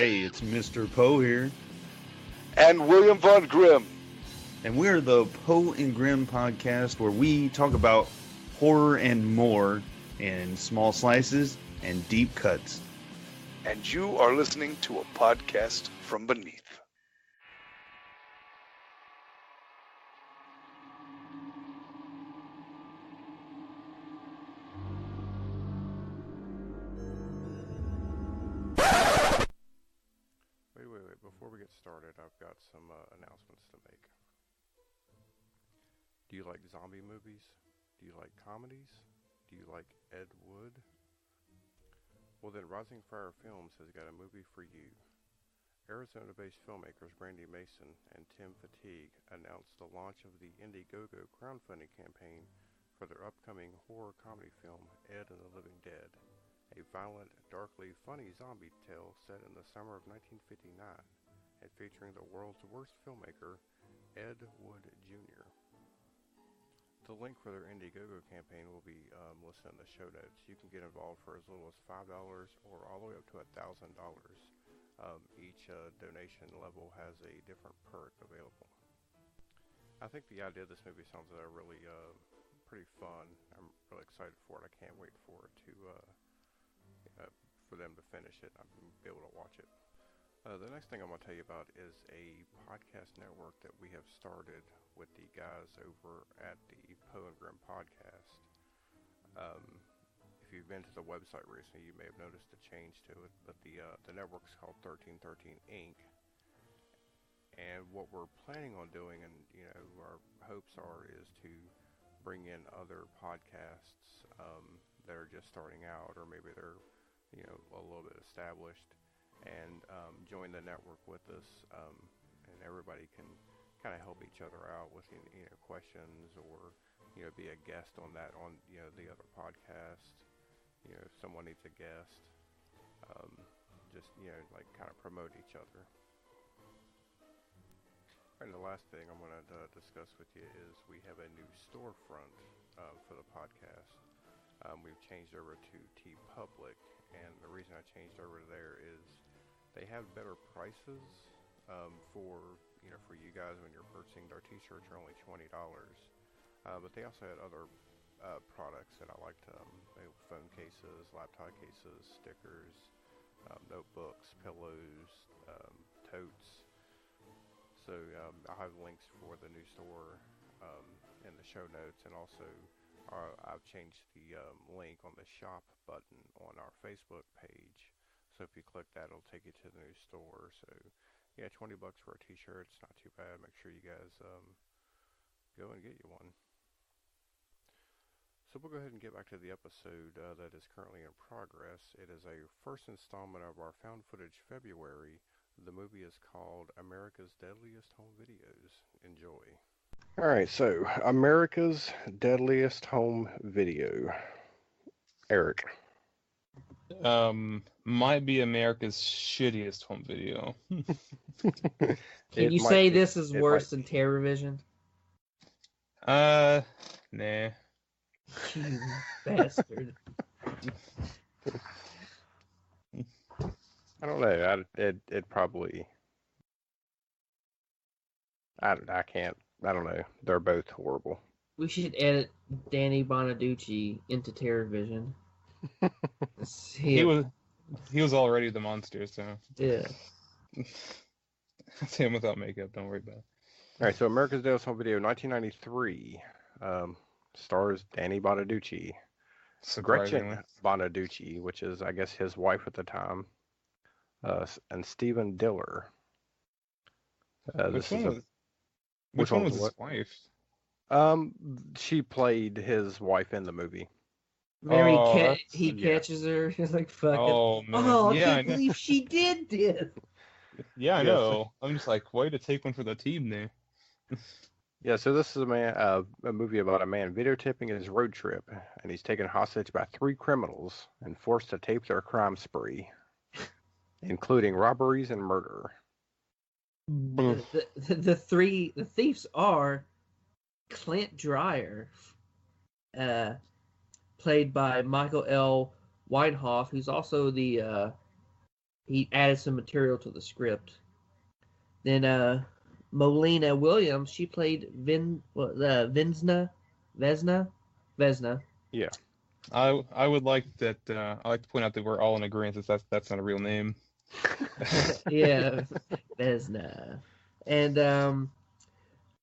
Hey, it's Mr. Poe here. And William Von Grimm. And we're the Poe and Grimm podcast where we talk about horror and more in small slices and deep cuts. And you are listening to a podcast from beneath. Wait. Before we get started, I've got some announcements to make. Do you like zombie movies? Do you like comedies? Do you like Ed Wood? Well then, Rising Fire Films has got a movie for you. Arizona-based filmmakers Brandy and Fattig announced the launch of the Indiegogo crowdfunding campaign for their upcoming horror comedy film, Ed and the Living Dead, a violent, darkly funny zombie tale set in the summer of 1959 and featuring the world's worst filmmaker, Ed Wood Jr. The link for their Indiegogo campaign will be listed in the show notes. You can get involved for as little as $5 or all the way up to $1,000. Each donation level has a different perk available. I think the idea of this movie sounds really pretty fun. I'm really excited for it. I can't wait for them to finish it. I'm going to be able to watch it. The next thing I'm going to tell you about is a podcast network that we have started with the guys over at the Poe and Grimm podcast. If you've been to the website recently, you may have noticed a change to it, but the network's called 1313 Inc. And what we're planning on doing, and our hopes is to bring in other podcasts that are just starting out, or maybe they're a little bit established, and join the network with us, and everybody can kind of help each other out with questions, or be a guest on the other podcast. If someone needs a guest, just kind of promote each other. And the last thing I'm going to discuss with you is we have a new storefront for the podcast. We've changed over to TeePublic, and the reason I changed over there is they have better prices for you guys when you're purchasing. Their t-shirts are only $20, but they also had other products that I liked, phone cases, laptop cases, stickers, notebooks, pillows, totes. So I'll have links for the new store in the show notes, and also I've changed the link on the shop button on our Facebook page. So if you click that, it'll take you to the new store. So yeah, $20 for a t-shirt, it's not too bad. Make sure you guys go and get you one. So we'll go ahead and get back to the episode that is currently in progress. It is a first installment of our found footage February. The movie is called America's Deadliest Home Videos. Enjoy. All right, so America's Deadliest Home Video. Eric. Might be America's shittiest home video. Can you say this is worse than TerrorVision? Nah. You bastard. I don't know. It probably. I don't know. They're both horrible. We should edit Danny Bonaducci into TerrorVision. He was already the monster, so yeah. It's him without makeup. Don't worry about it. All right, so America's Deadliest Home Video, 1993, stars Danny Bonaducci, Gretchen Bonaducci, which is I guess his wife at the time, and Stephen Diller. Which one was his wife? She played his wife in the movie. Remember he catches her. He's like, "Fuck it." Man. Oh, yeah, I can't believe she did this. Yeah, I know. I'm just like, way to take one for the team there. Yeah, so this is a movie about a man videotaping his road trip, and he's taken hostage by 3 criminals and forced to tape their crime spree, including robberies and murder. The thieves are Clint Dreyer, played by Michael L. Weinhoff, who's also the he added some material to the script. Then Molina Williams, she played Vesna. Yeah. I would like that. I like to point out that we're all in agreement that that's not a real name. Yeah, Vesna. And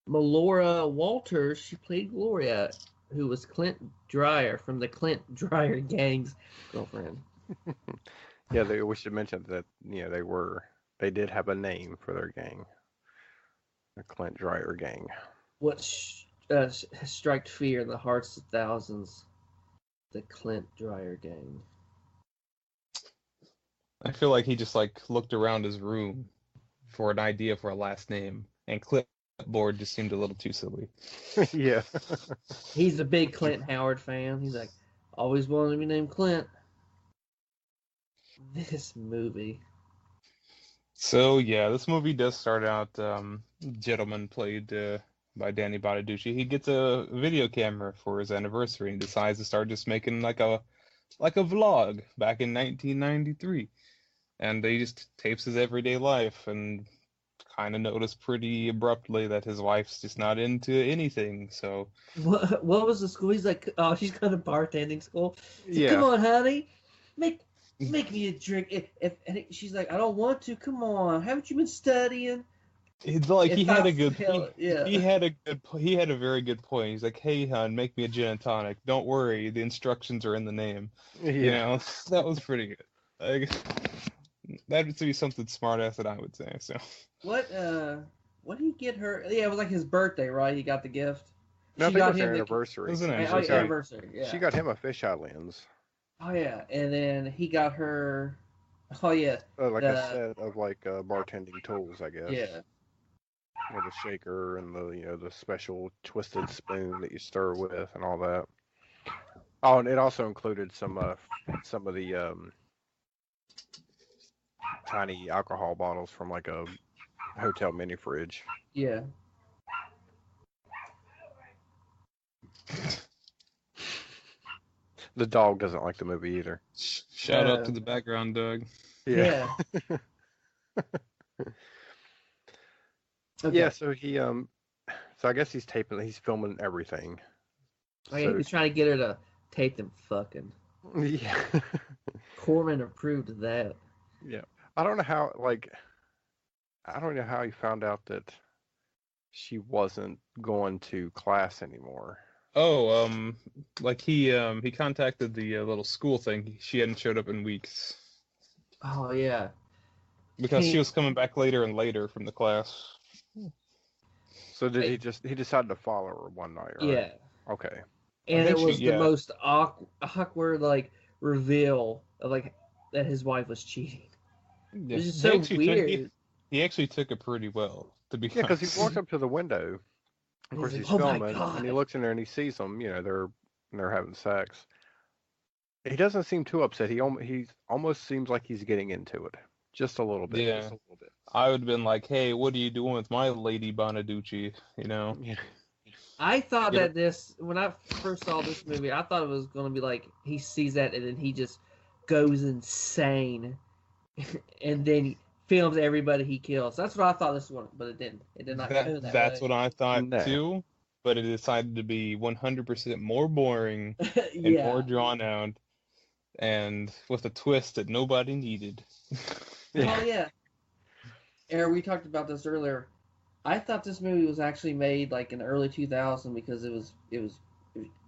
Melora Walters, she played Gloria, who was Clint Dreyer from the Clint Dreyer gang's girlfriend. Yeah, we should mention that they did have a name for their gang, the Clint Dreyer gang. What struck fear in the hearts of thousands? The Clint Dreyer gang. I feel like he just like looked around his room for an idea for a last name, and clipboard just seemed a little too silly. Yeah. He's a big Clint Howard fan. He's like, always wanted to be named Clint. This movie. So yeah, this movie does start out. Gentleman played by Danny Bonaducci. He gets a video camera for his anniversary and decides to start just making like a vlog back in 1993, and he just tapes his everyday life and kind of noticed pretty abruptly that his wife's just not into anything. So What was the school? He's like, oh, she's got a bartending school. He's like, Yeah. come on, honey, make me a drink. And she's like, I don't want to. Come on, haven't you been studying? it's like he had a good Yeah. he had a very good point. He's like, hey hon, make me a gin and tonic. Don't worry, the instructions are in the name. Yeah. You know, that was pretty good. Like, that would be something smart ass that I would say. So What did he get her? Yeah, it was like his birthday, right? He got the gift. No, I She think it got was their him the- anniversary. it was an Oh, anniversary. yeah, anniversary. Yeah. She got him a fisheye lens, Oh yeah, and then he got her. Oh yeah, like a set of like bartending tools, I guess. yeah. With a shaker and the special twisted spoon that you stir with and all that. Oh, and it also included some of the tiny alcohol bottles from like a hotel mini fridge. Yeah. The dog doesn't like the movie either. Shout out to the background dog. Yeah. Okay. Yeah, so so I guess he's filming everything. Okay, So- he's trying to get her to tape them fucking. Yeah. Corman approved of that. Yeah. I don't know how he found out that she wasn't going to class anymore. Oh, like he contacted the little school thing. She hadn't showed up in weeks Oh yeah. because she was coming back later and later from the class. So did he decided to follow her one night, right? Yeah. Okay. And think it was yeah. the most awkward like reveal of like that his wife was cheating. Yeah. It was just He so actually weird. he actually took it pretty well, to be Yeah, because honest. he walked up to the window. Of He's course, like, he's "Oh my filming, and he God." looks in there and he sees them. They're having sex. He doesn't seem too upset. He almost seems like he's getting into it, just a little bit. Yeah. Just a little bit. I would have been like, hey, what are you doing with my lady Bonaducci? You know? Yeah. I thought Yeah. that when I first saw this movie, I thought it was going to be like he sees that and then he just goes insane, and then he films everybody he kills. That's what I thought this one, but it didn't. It did not go that That's way. what I thought No. too, but it decided to be 100% more boring and Yeah. more drawn out, and with a twist that nobody needed. Oh yeah. Aaron, we talked about this earlier. I thought this movie was actually made like in the early 2000s because it was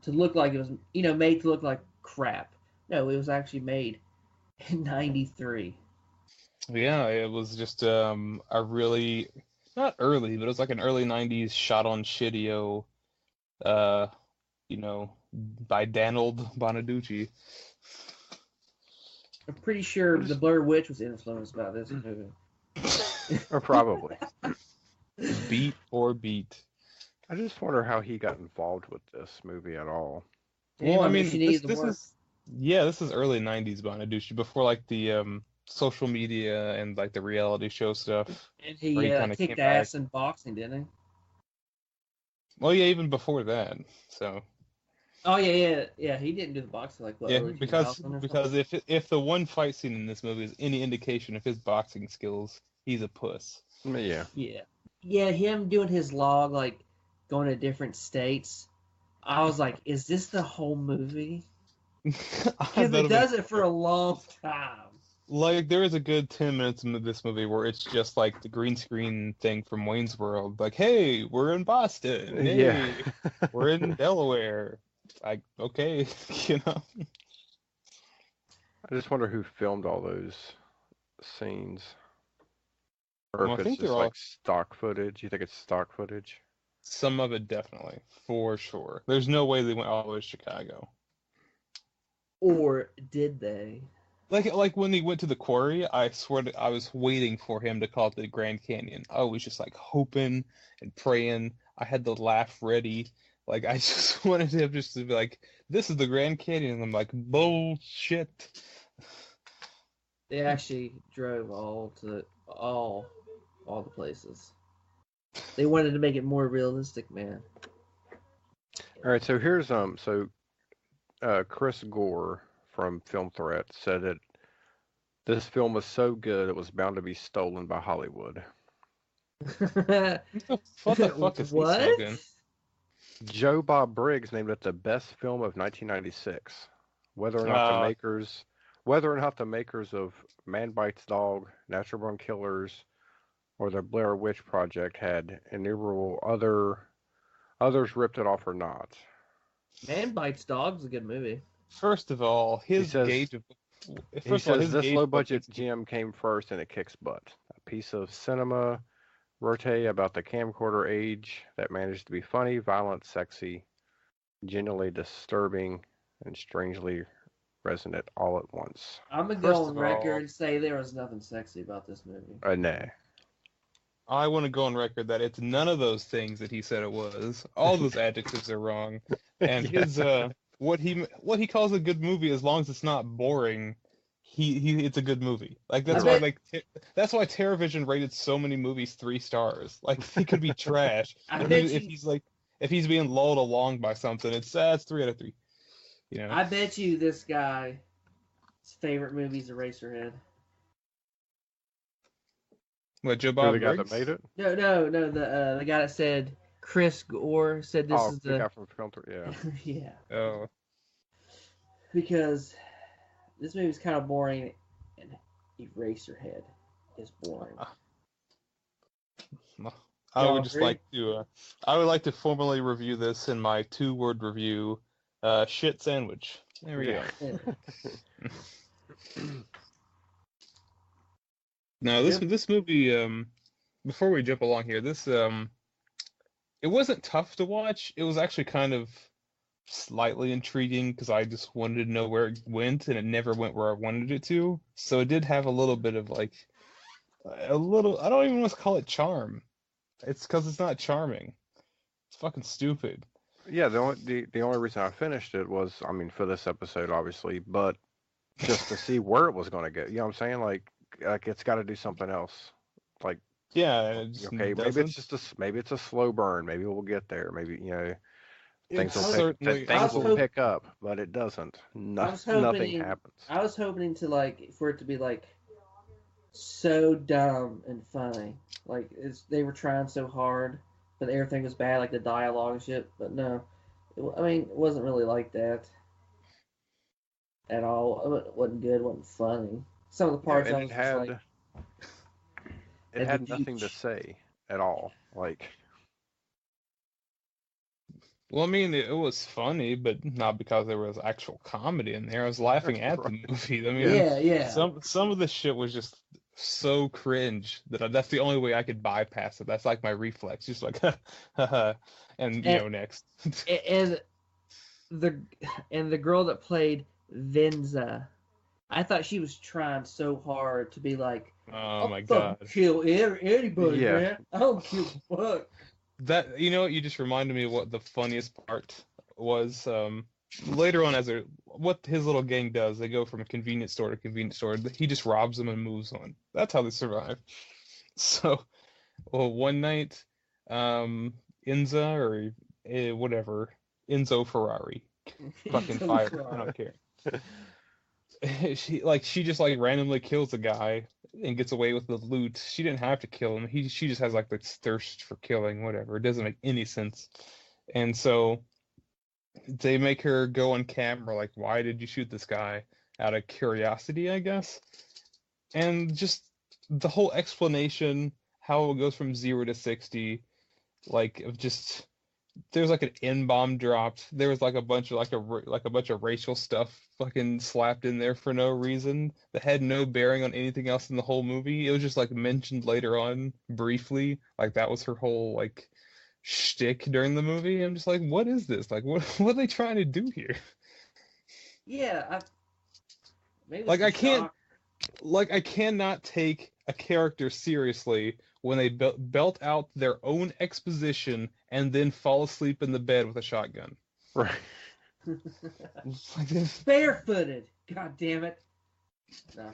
to look like it was made to look like crap. No, it was actually made in '93. Yeah, it was just a really not early, but it was like an early '90s shot on shitio, by Donald Bonaducci. I'm pretty sure the Blair Witch was influenced by this movie. Or probably. Beat for beat. I just wonder how he got involved with this movie at all. Well, I mean, she needed the this work. this is early '90s Bonaducci before like the social media and like the reality show stuff. And he where he kinda kicked came back. ass in boxing, didn't he? Well, yeah, even before that. So Oh yeah. He didn't do the boxing like what Yeah, early because 2000 or because something. if the one fight scene in this movie is any indication of his boxing skills, he's a puss. Yeah. Yeah, him doing his log like going to different states. I was like, is this the whole movie? I Because bet it him does it for a long time. like there is a good 10 minutes in this movie where it's just like the green screen thing from Wayne's World. Like, hey, we're in Boston. Yeah. Hey, we're in Delaware. Like, okay, you know. I just wonder who filmed all those scenes. Or Well, if I it's think they're just like all stock footage. You think it's stock footage? some of it definitely, for sure. There's no way they went all the way to Chicago. Or did they? Like when he went to the quarry, I swear I was waiting for him to call it the Grand Canyon. I was just like hoping and praying. I had the laugh ready. Like I just wanted him just to be like, "This is the Grand Canyon." And I'm like, "Bullshit." They actually drove all the places. They wanted to make it more realistic, man. All right, so here's Chris Gore from Film Threat said that this film was so good it was bound to be stolen by Hollywood. What the fuck is he What? smoking? Joe Bob Briggs named it the best film of 1996. Whether or not the makers of Man Bites Dog, Natural Born Killers, or the Blair Witch Project had innumerable others ripped it off or not. Man Bites Dog's a good movie. First of all, his gauge of This low budget gets gem came first and it kicks butt. A piece of cinema verite about the camcorder age that managed to be funny, violent, sexy, genuinely disturbing, and strangely resonant all at once. I'm gonna First go on of record all- and say there was nothing sexy about this movie. Nah. I want to go on record that it's none of those things that he said it was. All those adjectives are wrong. And his what he calls a good movie, as long as it's not boring, he it's a good movie. Like that's I why bet- that's why TerraVision rated so many movies 3 stars. Like he could be trash. I And bet if you- if he's being lulled along by something, it's 3 out of 3. You know. I bet you this guy's favorite movie is Eraserhead. What, Joe Who Bob the guy Briggs? that made it? No. The guy that said Chris Gore said this is the guy from Film Threat. Yeah. yeah, Oh. because this movie's kind of boring, and Eraserhead is boring. I Y'all would just agree? like to I would like to formally review this in my 2-word review. Shit sandwich. There we go. Now this movie, before we jump along here, this it wasn't tough to watch. It was actually kind of slightly intriguing because I just wanted to know where it went, and it never went where I wanted it to. So it did have a little bit of like a little. I don't even want to call it charm. It's because it's not charming. It's fucking stupid. Yeah, the only reason I finished it was, I mean, for this episode, obviously, but just to see where it was going to go. You know what I'm saying? Like it's got to do something else. Like, Yeah, and it just okay, doesn't. maybe it's a slow burn. Maybe we'll get there. Maybe things It's will certainly things will hope- pick up, but it doesn't. I was Nothing hoping- happens. I was hoping to for it to be so dumb and funny. They were trying so hard, but everything was bad, like the dialogue and shit. But no, it wasn't really like that at all. It wasn't good. It wasn't funny. Some of the parts and I was just like, it at had the nothing to beach. say at all. Like, Well, I mean, it was funny, but not because there was actual comedy in there. I was laughing at the movie. I mean, yeah. some of the shit was just so cringe that that's the only way I could bypass it. That's like my reflex, just like, haha, and next. and the girl that played Venza, I thought she was trying so hard to be like, Oh my I'll god. fucking kill anybody, Yeah. man. I don't give a fuck. That you just reminded me of what the funniest part was. Later on, what his little gang does, they go from convenience store to convenience store. He just robs them and moves on. That's how they survive. So, one night, Enzo Ferrari, fucking Don't fire. try. I don't care. She just like randomly kills a guy and gets away with the loot. She didn't have to kill him. She just has like this thirst for killing, whatever. It doesn't make any sense. And so they make her go on camera, like, why did you shoot this guy? Out of curiosity, I guess. And just the whole explanation, how it goes from 0 to 60, like of just there's like an N-bomb dropped. There was like a bunch of like a bunch of racial stuff fucking slapped in there for no reason that had no bearing on anything else in the whole movie. It was just like mentioned later on briefly, like that was her whole like shtick during the movie. I'm just like, what is this? Like, what are they trying to do here? Yeah, maybe Like, I it's the can't. shock. Like, I cannot take a character seriously when they belt out their own exposition and then fall asleep in the bed with a shotgun. Right. It's like this. Barefooted. God damn it. No.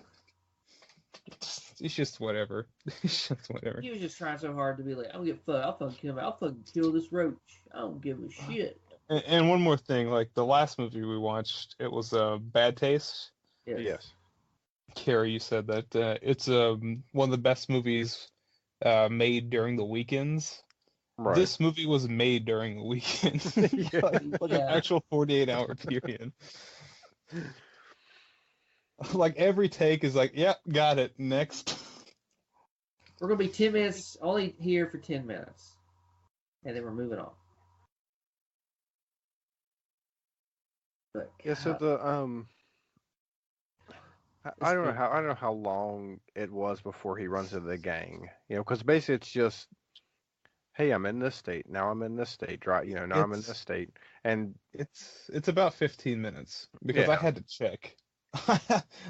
It's just whatever. It's just whatever. He was just trying so hard to be like, I'll fucking kill this roach. I don't give a shit. And one more thing, like the last movie we watched, it was Bad Taste. Yes. Carrie, you said that it's one of the best movies made during the weekends. Right. This movie was made during the weekend. like an actual 48-hour period. Like every take is like, yep, got it. Next. We're going to be 10 minutes, only here for 10 minutes. And then we're moving on. But, Yeah, so the I don't know how long it was before he runs into the gang. You know, because basically it's just, hey, I'm in this state. Now I'm in this state. Right? You know, now I'm in this state, and it's about 15 minutes because I Yeah. had to check.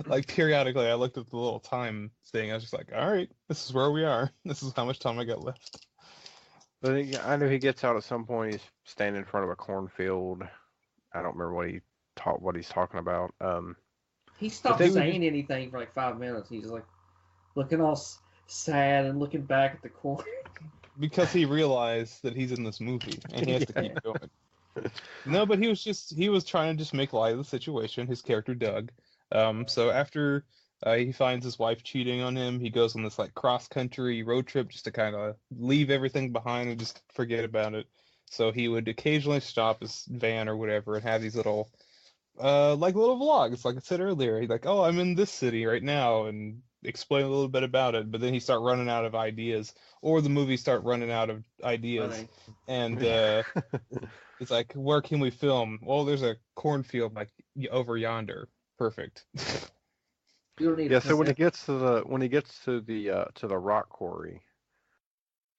Like periodically, I looked at the little time thing. I was just like, all right, this is where we are. This is how much time I got left. but I know he gets out at some point. He's standing in front of a cornfield. I don't remember what he's talking about. he stopped they would saying anything for like 5 minutes. He's just like looking all sad and looking back at the corner. Because he realized that he's in this movie and he has to keep going. No, but he was trying to just make light of the situation. His character Doug. So after he finds his wife cheating on him, he goes on this like cross-country road trip just to kind of leave everything behind and just forget about it. So he would occasionally stop his van or whatever and have these little like little vlogs, like I said earlier. He's like, oh, I'm in this city right now, and explain a little bit about it. But then he start running out of ideas, or the movie start running out of ideas, Funny. and it's like, where can we film? Well, there's a cornfield like over yonder. Perfect. You don't need Yeah, a so when he percent. gets to the rock quarry,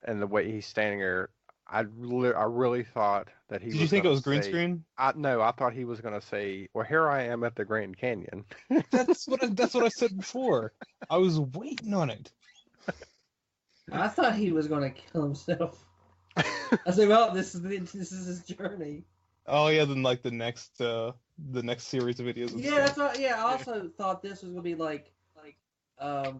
and the way he's standing there, I really thought that he Did was you think it gonna was green say- screen? No, I thought he was gonna say, "Well, here I am at the Grand Canyon." That's what I said before. I was waiting on it. I thought he was going to kill himself. I said, well, this is his journey. Oh yeah, then like the next series of videos. and Yeah, stuff. that's what. Yeah, I also thought this was going to be like Short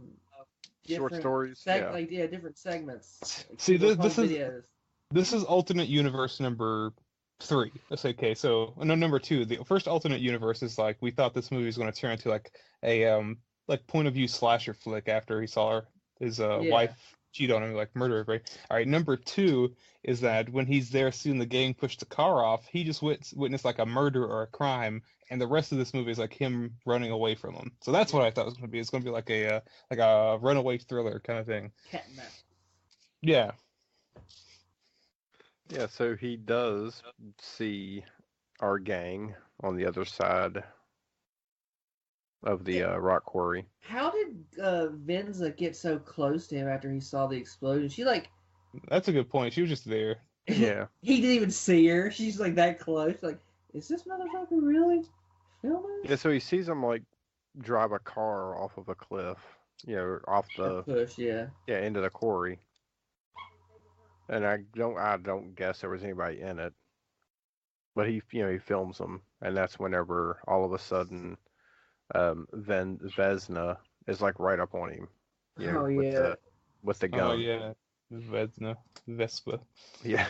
different stories. Yeah. like different segments. Like, See, little this home is- videos. This is alternate universe number 3. That's okay. So no, number 2. The first alternate universe is like we thought this movie was going to turn into like a like point of view slasher flick after he saw his wife cheat on him, like murder everybody. All right, number 2 is that when he's there seeing the gang push the car off, he just witnessed like a murder or a crime, and the rest of this movie is like him running away from them. So that's what I thought it was going to be. It's going to be like a runaway thriller kind of thing. Cat and mouse. Yeah. Yeah, so he does see our gang on the other side of the rock quarry. How did Venza get so close to him after he saw the explosion? She like That's a good point. She was just there. Yeah. he didn't even see her. She's like that close. Like, is this motherfucker really filming? Yeah, so he sees him like drive a car off of a cliff, off the Push, yeah. into the quarry. And I don't guess there was anybody in it. But he films them, and that's whenever all of a sudden Vesna is like right up on him. Oh, yeah. With the gun. Oh yeah. Vespa. Yeah.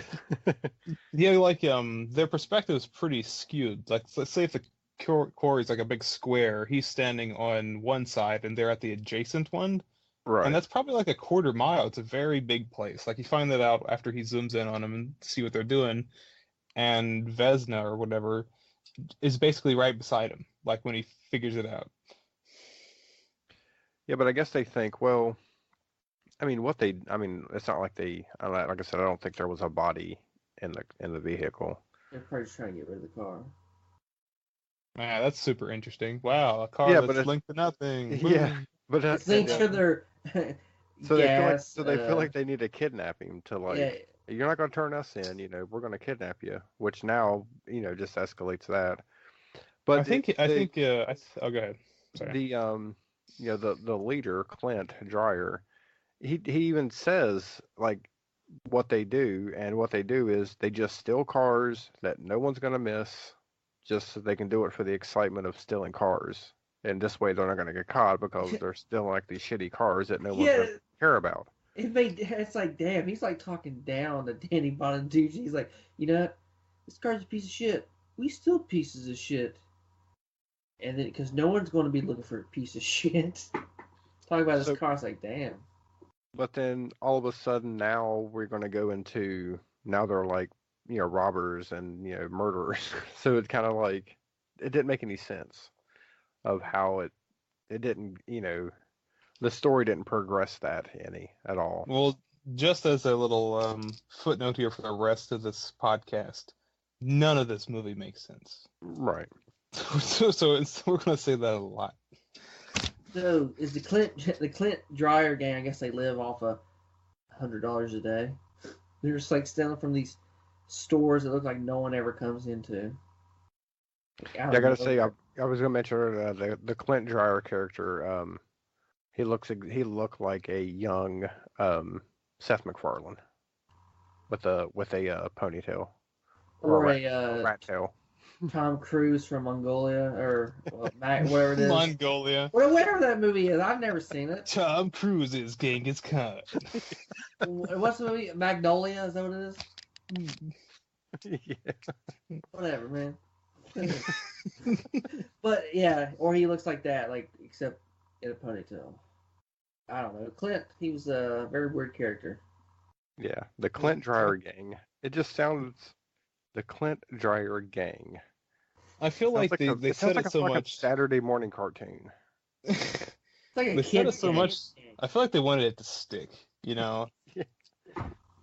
Yeah, like their perspective is pretty skewed. Like, let's say if the quarry's like a big square, he's standing on one side and they're at the adjacent one, and Right. that's probably like a quarter mile. It's a very big place. Like you find that out after he zooms in on them and see what they're doing, and Vesna or whatever is basically right beside him. Like when he figures it out. Yeah, but I guess they think, well, I mean, it's not like like I said, I don't think there was a body in the vehicle. They're probably just trying to get rid of the car. Man, that's super interesting. Wow, a car Yeah, but that's it's, linked to nothing. yeah, Boom. but It's linked to their gas. they feel like they need to kidnap him to like, Yeah, you're not going to turn us in, we're going to kidnap you, which now, just escalates that. But Oh, go ahead. Sorry. the leader, Clint Dreyer, he even says like what they do, and what they do is they just steal cars that no one's going to miss, just so they can do it for the excitement of stealing cars. And this way they're not going to get caught because they're stealing like these shitty cars that no one's going to care about. It's like, damn, he's like talking down to Danny Bonaducci. He's like, this car's a piece of shit. We steal pieces of shit. And then, because no one's going to be looking for a piece of shit. Talk about this car, it's like, damn. But then all of a sudden now we're going to go into, now they're like, robbers and, murderers. So it's kind of like, it didn't make any sense of how it didn't, the story didn't progress that any at all. Well, just as a little footnote here for the rest of this podcast, none of this movie makes sense. Right. So we're going to say that a lot. So is the Clint Dreyer gang? I guess they live off of $100 a day. They're just like stealing from these stores that look like no one ever comes into. I gotta say, I was gonna mention the Clint Dreyer character. He looked like a young Seth MacFarlane with a ponytail or a rat tail. Tom Cruise from Mongolia, or whatever it is. Mongolia. Whatever that movie is. I've never seen it. Tom Cruise's Genghis Khan. What's the movie? Magnolia? Is that what it is? Yeah. Whatever, man. But yeah, or he looks like that, like, except in a ponytail. I don't know. Clint, he was a very weird character. Yeah, the Clint Dreyer gang. It just sounds the Clint Dreyer gang. I feel like they said it so much. Saturday morning cartoon. It's like a They said it so gang. much. I feel like they wanted it to stick, Yeah.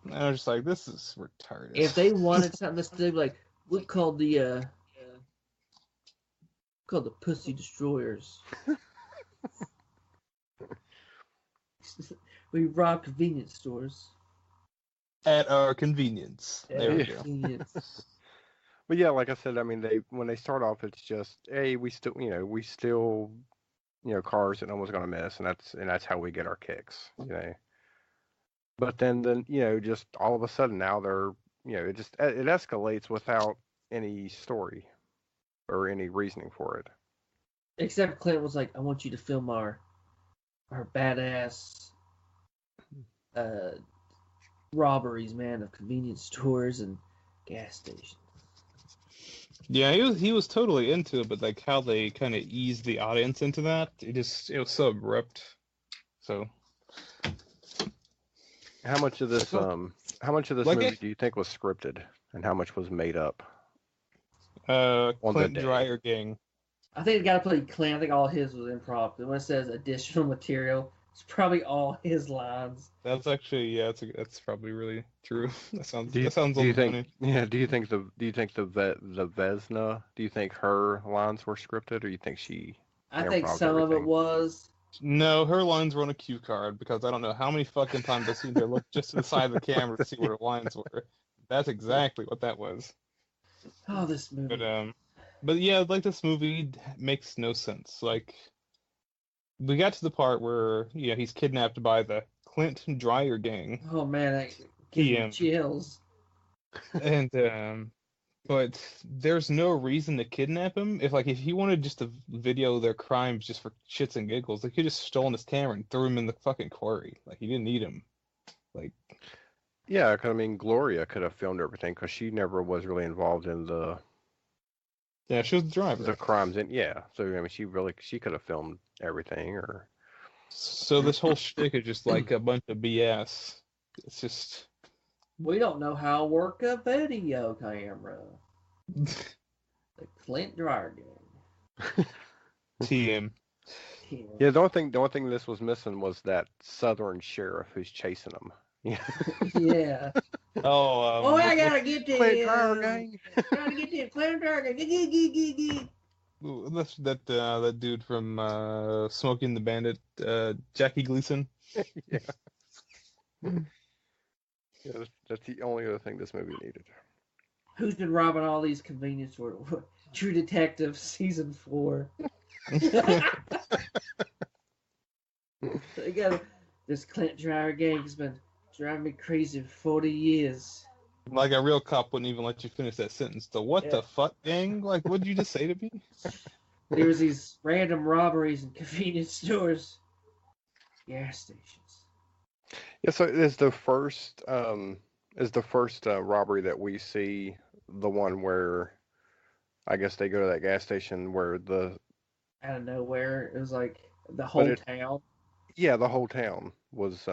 And I was just like, this is retarded. If they wanted something to stick, like, we called the Pussy Destroyers. We rob convenience stores. At our convenience. There we go. But yeah, like I said, I mean, when they start off, it's just, hey, we steal cars that no one's gonna miss, and that's how we get our kicks, But then just all of a sudden now they're, it escalates without any story or any reasoning for it. Except Clint was like, I want you to film our badass robberies, man, of convenience stores and gas stations. Yeah, he was totally into it, but like how they kind of eased the audience into that, it was so abrupt. So, how much of this movie do you think was scripted, and how much was made up? Clint Dreyer gang. I think it got to play Clint. I think all his was improv. When it says additional material, it's probably all his lines. That's actually, that's probably really true. That sounds. Do you think funny. Yeah? Do you think the Vesna? Do you think her lines were scripted, or you think she? I think some of it was. No, her lines were on a cue card, because I don't know how many fucking times I've seen her look just to the side of the camera to see what her lines were. That's exactly what that was. Oh, this movie. But yeah, like, this movie makes no sense. Like, we got to the part where he's kidnapped by the Clint Dreyer gang. Oh man, that gives me chills. And but there's no reason to kidnap him. If he wanted just to video their crimes just for shits and giggles, they could just stolen his camera and threw him in the fucking quarry. Like, he didn't need him. Like, Yeah, 'cause, I mean, Gloria could have filmed everything because she never was really involved in yeah, she was the driver. the crimes. And yeah, so I mean, she could have filmed everything. Or So this whole shtick is just like a bunch of BS. It's just We don't know how to work a video camera. The Clint Dryer Gang. TM. yeah, the only thing this was missing was that Southern sheriff who's chasing them. Yeah. Yeah. Oh, I gotta get to Clint Dryer Gang. Gotta get to Clint Dryer Gang. that's that dude from Smokey and the Bandit, Jackie Gleason. Yeah. Yeah, that's the only other thing this movie needed. Who's been robbing all these convenience stores? True Detective season 4. This Clint Dryer gang has been driving me crazy for 40 years. Like a real cop wouldn't even let you finish that sentence. The what the fuck, gang? Like, what did you just say to me? There was these random robberies in convenience stores, gas stations. Yeah, so is the first robbery that we see the one where I guess they go to that gas station where out of nowhere, it was like the whole town. Yeah, the whole town was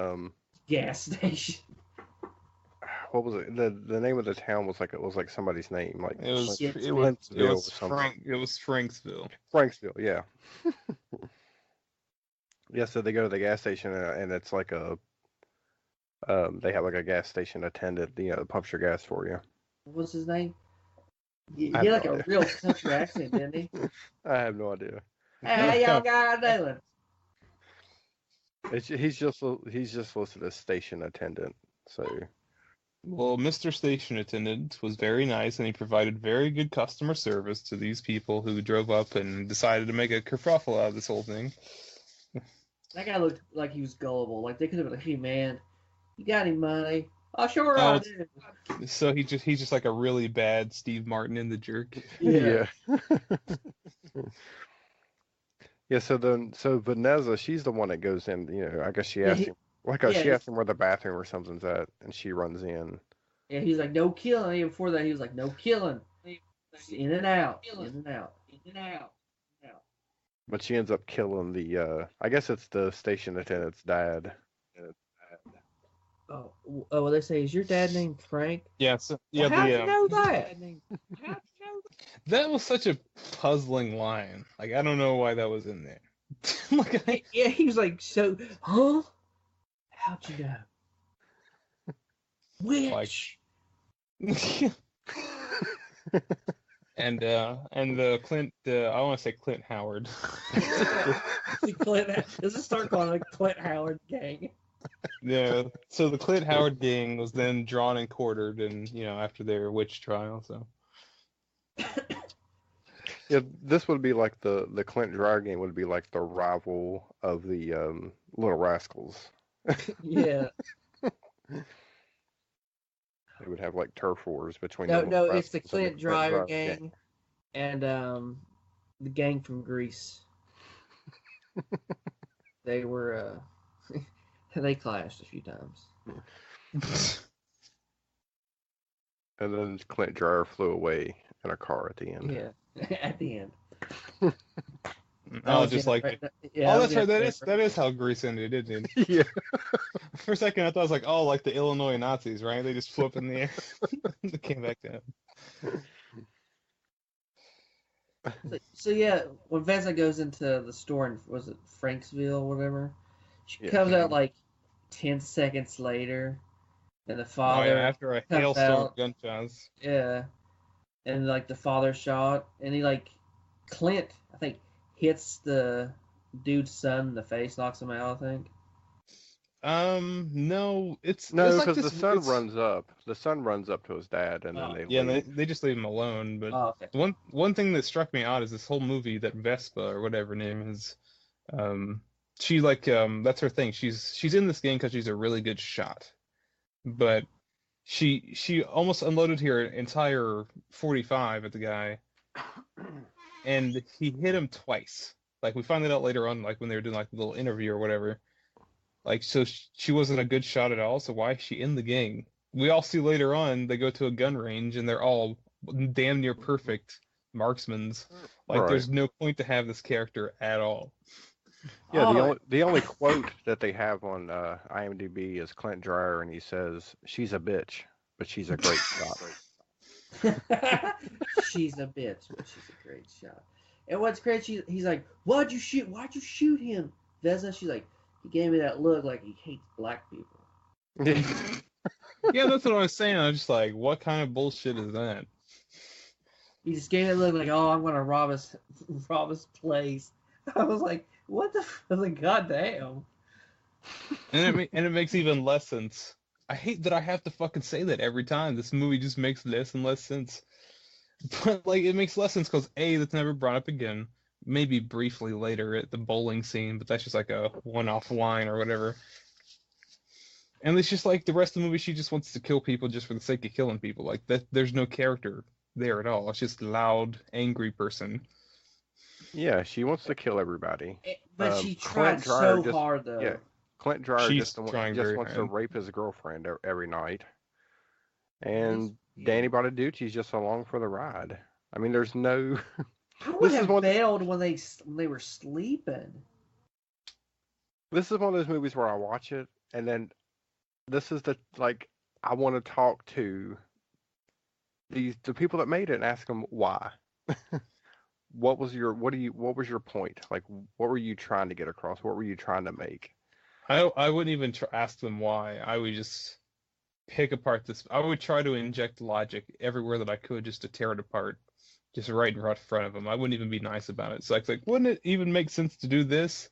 Gas station. What was it? The name of the town was like somebody's name. Like It was Franksville. Franksville, yeah. Yeah, so they go to the gas station and it's like they have like a gas station attendant, pumps your gas for you. What was his name? He had like a real country accent, didn't he? I have no idea. Hey, y'all guys doing? He's just listed as station attendant. So, well, Mr. Station Attendant was very nice, and he provided very good customer service to these people who drove up and decided to make a kerfuffle out of this whole thing. That guy looked like he was gullible. Like they could have been like, "Hey man, you got any money?" Oh, sure I do. So he's just like a really bad Steve Martin in The Jerk. Yeah. Yeah, so Vanessa, she's the one that goes in, I guess she asked him, she asked him where the bathroom or something's at, and she runs in. Yeah, he's like, no killing. Even before that, he was like, no killing. In and out. In and out. In and out. But she ends up killing I guess it's the station attendant's dad. Oh, well, they say, is your dad named Frank? Yeah, how'd you know that? That was such a puzzling line. Like, I don't know why that was in there. Yeah, he was like, so, huh? How'd you know? Which? And the Clint, I want to say Clint Howard. Does it start calling it Clint Howard gang? Yeah. So the Clint Howard gang was then drawn and quartered, and after their witch trial. So. Yeah, this would be like the Clint Dryer game would be like the rival of the Little Rascals. Yeah. They would have like turf wars between. No, it's the Clint Dryer gang and the gang from Greece. They were they clashed a few times. And then Clint Dryer flew away in a car at the end. Yeah, at the end. Just like that's right. That is how Greece ended, isn't it? Yeah. For a second, I thought it was like, like the Illinois Nazis, right? They just flew up in the air. They came back down. So yeah, when Vanessa goes into the store in, was it Franksville or whatever, she comes out like 10 seconds later, and the father after a hailstorm of gunshots. Yeah, and like the father shot, and he Clint, I think, hits the dude's son in the face, knocks him out, I think. No, it's because like the son runs up. The son runs up to his dad, and then they just leave him alone. But okay. one thing that struck me odd is this whole movie that Vespa or whatever her name is, she that's her thing. She's in this game because she's a really good shot, but she almost unloaded her entire 45 at the guy, and he hit him twice. Like we find that out later on, like when they were doing like a little interview or whatever. Like, so she wasn't a good shot at all, so why is she in the gang? We all see later on they go to a gun range and they're all damn near perfect marksmans. Like, Right. there's no point to have this character at all. Yeah, Oh, the only quote that they have on IMDb is Clint Dreyer, and he says, "She's a bitch, but she's a great shot." she's a bitch, but she's a great shot. And what's great, he's like, Why'd you shoot him? Vesna, she's like, he gave me that look like he hates black people. Yeah, that's what I was saying. I was just like, what kind of bullshit is that? He just gave me that look like, oh, I'm gonna rob his place. I was like, what the? I was like, God damn. And it makes even less sense. I hate that I have to fucking say that every time. This movie just makes less and less sense. But like, it makes less sense because A, that's never brought up again. Maybe briefly later at the bowling scene, but that's just like a one-off line or whatever. And it's just like the rest of the movie, she just wants to kill people just for the sake of killing people. Like that, there's no character there at all. It's just loud, angry person. Yeah, she wants to kill everybody. But she tried so hard though. Yeah, Clint Dreyer She's just trying wants very to hard. rape his girlfriend every night, and Danny Bonaducci's just along for the ride. I mean, there's no. I would have bailed when they were sleeping. This is one of those movies where I watch it, and then this is I want to talk to the people that made it and ask them why. What was your point? Like, what were you trying to get across? What were you trying to make? I wouldn't even ask them why. I would just pick apart this. I would try to inject logic everywhere that I could just to tear it apart, just right in front of them. I wouldn't even be nice about it. So it's like, wouldn't it even make sense to do this,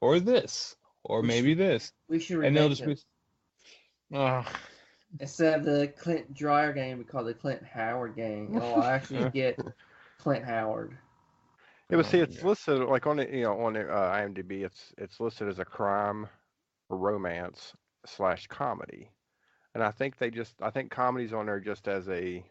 or this, or maybe this? We should And they'll remake just be. Instead of the Clint Dreyer game, we call it the Clint Howard game. And I'll actually get Clint Howard. Yeah, but see, it's listed like on IMDb. It's listed as a crime, or romance / comedy, and I think comedy's on there just as a.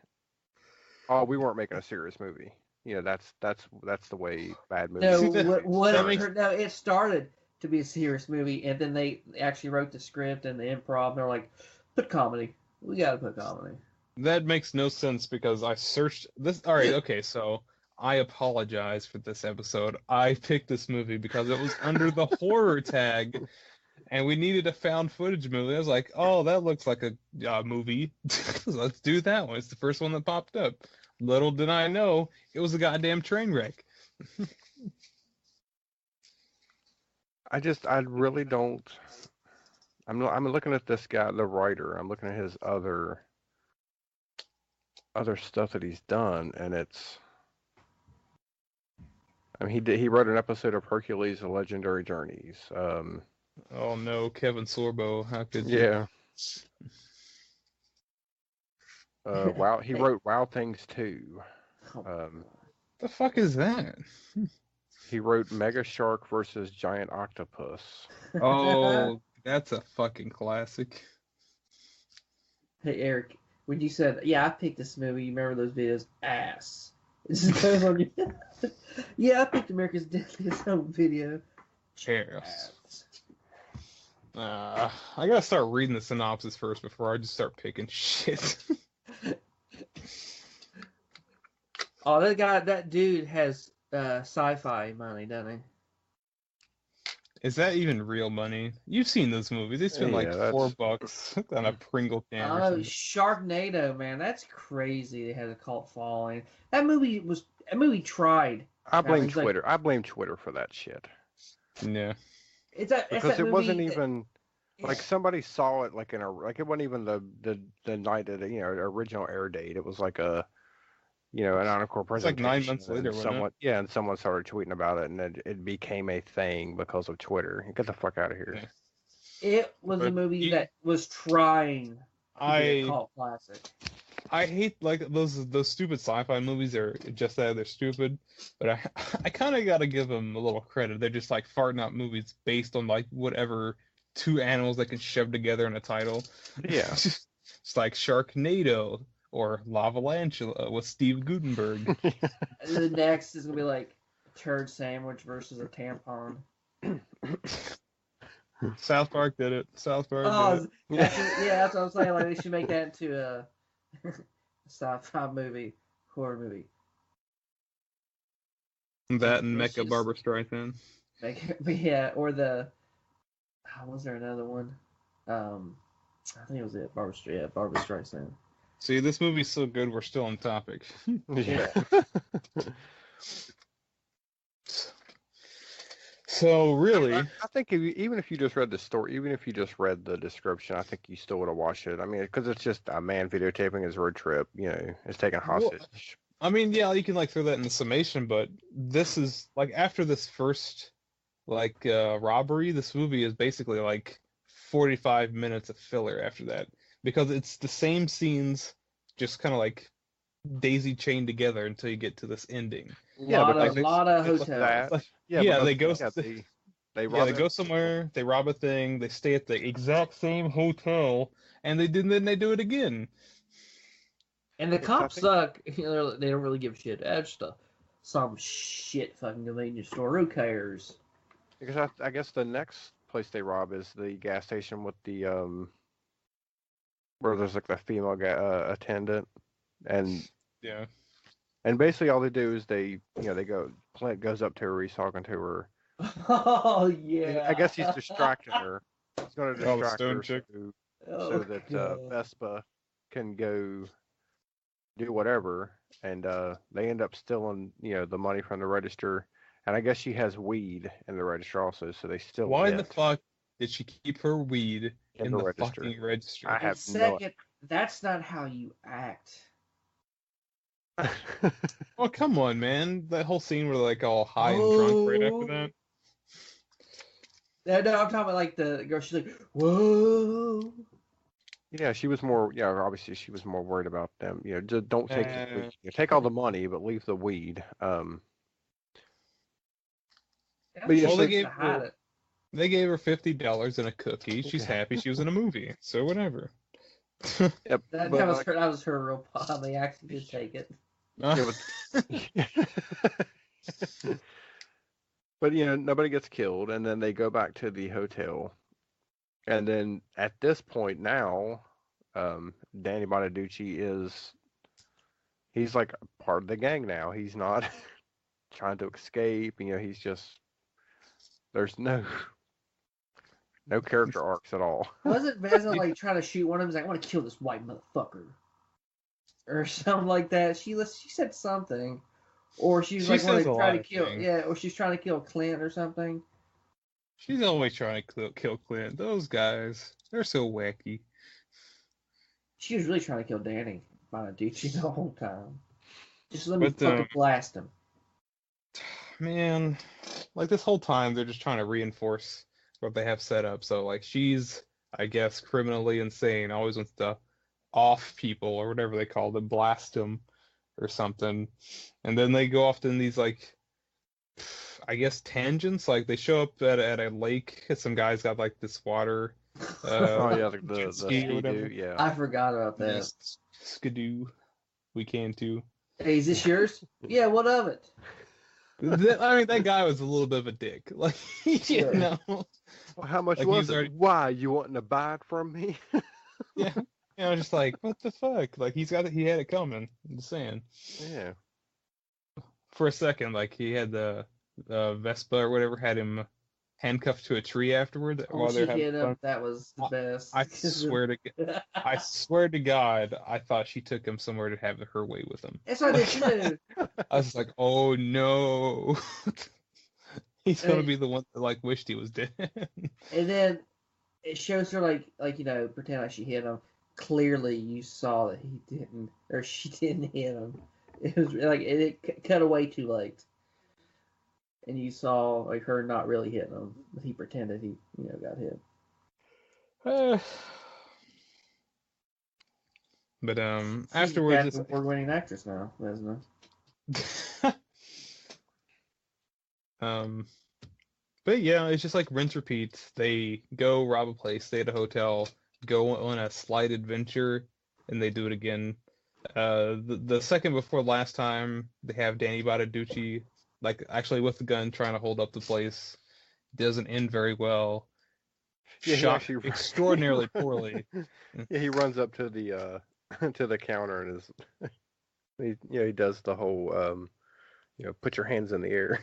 Oh, we weren't making a serious movie. You know, that's the way bad movies. No, it started to be a serious movie, and then they actually wrote the script and the improv, and they're like, put comedy. We gotta put comedy. That makes no sense because I searched this. All right, okay, so I apologize for this episode. I picked this movie because it was under the horror tag, and we needed a found footage movie. I was like, oh, that looks like a movie. Let's do that one. It's the first one that popped up. Little did I know, it was a goddamn train wreck. I really don't. I'm looking at this guy, the writer. I'm looking at his other stuff that he's done, and it's. I mean, he wrote an episode of Hercules: The Legendary Journeys. Oh no, Kevin Sorbo, how could you? Yeah. Wow, he wrote Wild Things 2. The fuck is that? He wrote Mega Shark versus Giant Octopus. Oh, that's a fucking classic. Hey Eric, when you said, "Yeah, I picked this movie," you remember those videos? Ass. It just goes on you. Yeah, I picked America's Deadliest Home Video. Cheers. I gotta start reading the synopsis first before I just start picking shit. Oh, that dude has sci-fi money, doesn't he? Is that even real money? You've seen those movies. They spend like $4 on a Pringle can. Oh, Sharknado, man, that's crazy. It has a cult following. That movie tried. I blame Twitter. I blame Twitter for that shit. Yeah. Because it wasn't even like somebody saw it like it wasn't even the night of the original air date. It was like a an encore presentation. It's like 9 months later, wasn't it? Yeah, and someone started tweeting about it, and it became a thing because of Twitter. Get the fuck out of here. Yeah. It was a movie that was trying to be a cult classic. I hate like those stupid sci-fi movies. Are just that they're stupid, but I kind of gotta give them a little credit. They're just like farting out movies based on like whatever two animals they can shove together in a title. Yeah, it's like Sharknado or Lavalantula with Steve Guttenberg. The next is gonna be like turd sandwich versus a tampon. South Park did it. South Park Oh, did that's yeah, that's what I'm saying. Like they should make that into a sci-fi movie, horror movie. it. That and It's Mecha just Barbara Streisand. yeah, or the was there another one? I think it was it. Barbara Streisand. See, this movie's so good, we're still on topic. Yeah. So really, I think even if you just read the story, even if you just read the description, I think you still would have watched it. I mean, because it's just a man videotaping his road trip. You know, it's taken hostage. I mean, yeah, you can like throw that in the summation, but this is like after this first like robbery, this movie is basically like 45 minutes of filler after that because it's the same scenes, just kind of like daisy chained together until you get to this ending. Yeah, but a lot of it's hotels. that. Like, Yeah, they go. They Yeah, they go somewhere, they rob a thing, they stay at the exact same hotel, and then they do it again. And the cops suck. You know, they don't really give a shit. That's just some shit fucking convenience store. Who cares? Because I guess the next place they rob is the gas station with the where there's like the female attendant, and Yeah. and basically all they do is Clint goes up to her, he's talking to her. Oh yeah. I guess he's distracting her. He's going to Oh, the distract stone her chick. so that Vespa can go do whatever, and they end up stealing the money from the register, and I guess she has weed in the register also, so they steal Why it the fuck did she keep her weed in the register. fucking register? I have Second, that's not how you act. Oh, come on, man. That whole scene where they're like all high and drunk right after that. No, I'm talking about like the girl. She's like, whoa. Yeah, she was more. Yeah, obviously she was more worried about them. Just don't take the weed. Take all the money, but leave the weed. But yeah, Well, they gave her $50 and a cookie. She's happy she was in a movie, so whatever. Yep, that was her real pot. They actually did take it. Yeah, but nobody gets killed, and then they go back to the hotel, and then at this point now, Danny Bonaducci he's like part of the gang now. He's not trying to escape. He's just there's no character arcs at all. Wasn't Vesna like trying to shoot one of them? He's like, I want to kill this white motherfucker, or something like that. She said something, or she's like trying to kill. Things. Yeah, or she's trying to kill Clint or something. She's always trying to kill Clint. Those guys, they're so wacky. She was really trying to kill Danny Bonaducci the whole time. Just let me fucking blast him. Man, like this whole time they're just trying to reinforce what they have set up. So like she's, I guess, criminally insane. Always wants to off people or whatever they call them, blast them or something. And then they go off in these like, I guess, tangents. Like they show up at a lake. Some guys got like this water. Oh yeah, the skidoo. Yeah, I forgot about that. Yes, skidoo. We can too. Hey, is this yours? Yeah, what of it? I mean, that guy was a little bit of a dick. Like, Well, how much like was it? Why, you wanting to buy it from me? Yeah. Just like, what the fuck? Like, he had it coming. I'm just saying. Yeah. For a second, like, he had the Vespa or whatever had him handcuffed to a tree afterward while they're having fun. That was the best. I swear to God, I thought she took him somewhere to have her way with him. That's what I did too. I was like, oh no. He's gonna be the one that like wished he was dead. And then it shows her like pretend like she hit him. Clearly, you saw that he didn't, or she didn't hit him. It was like it cut away too late, and you saw like her not really hitting him, but he pretended he got hit. But She's afterwards, an award-winning actress now, Vesna. But yeah, it's just like rinse repeat. They go rob a place, stay at a hotel, go on a slight adventure, and they do it again. The second before last time, they have Danny Bonaducci, like actually with the gun trying to hold up the place. Doesn't end very well. Yeah, he shot actually extraordinarily poorly. Yeah, he runs up to the to the counter and he does the whole put your hands in the air.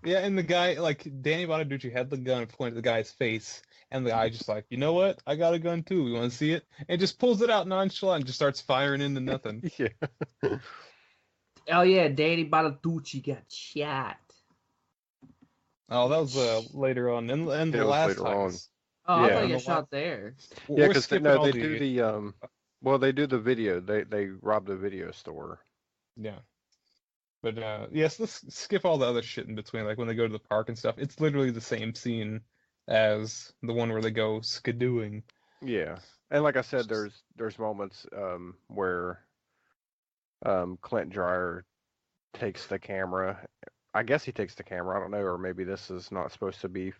Yeah, and the guy, like, Danny Bonaducci had the gun pointed at the guy's face, and the guy just like, you know what? I got a gun too. You want to see it? And just pulls it out nonchalant and just starts firing into nothing. Yeah. Oh yeah, Danny Bonaducci got shot. Oh, that was later on, and the It was last later on. heist. Oh, I Yeah. thought he And got the shot there. Yeah, We're because skipping no, all they the do the they do the video. They rob the video store. yeah. But yes, let's skip all the other shit in between, like when they go to the park and stuff. It's literally the same scene as the one where they go skidooing. Yeah, and like I said, there's moments where Clint Dreyer takes the camera. I guess he takes the camera. I don't know, or maybe this is not supposed to be.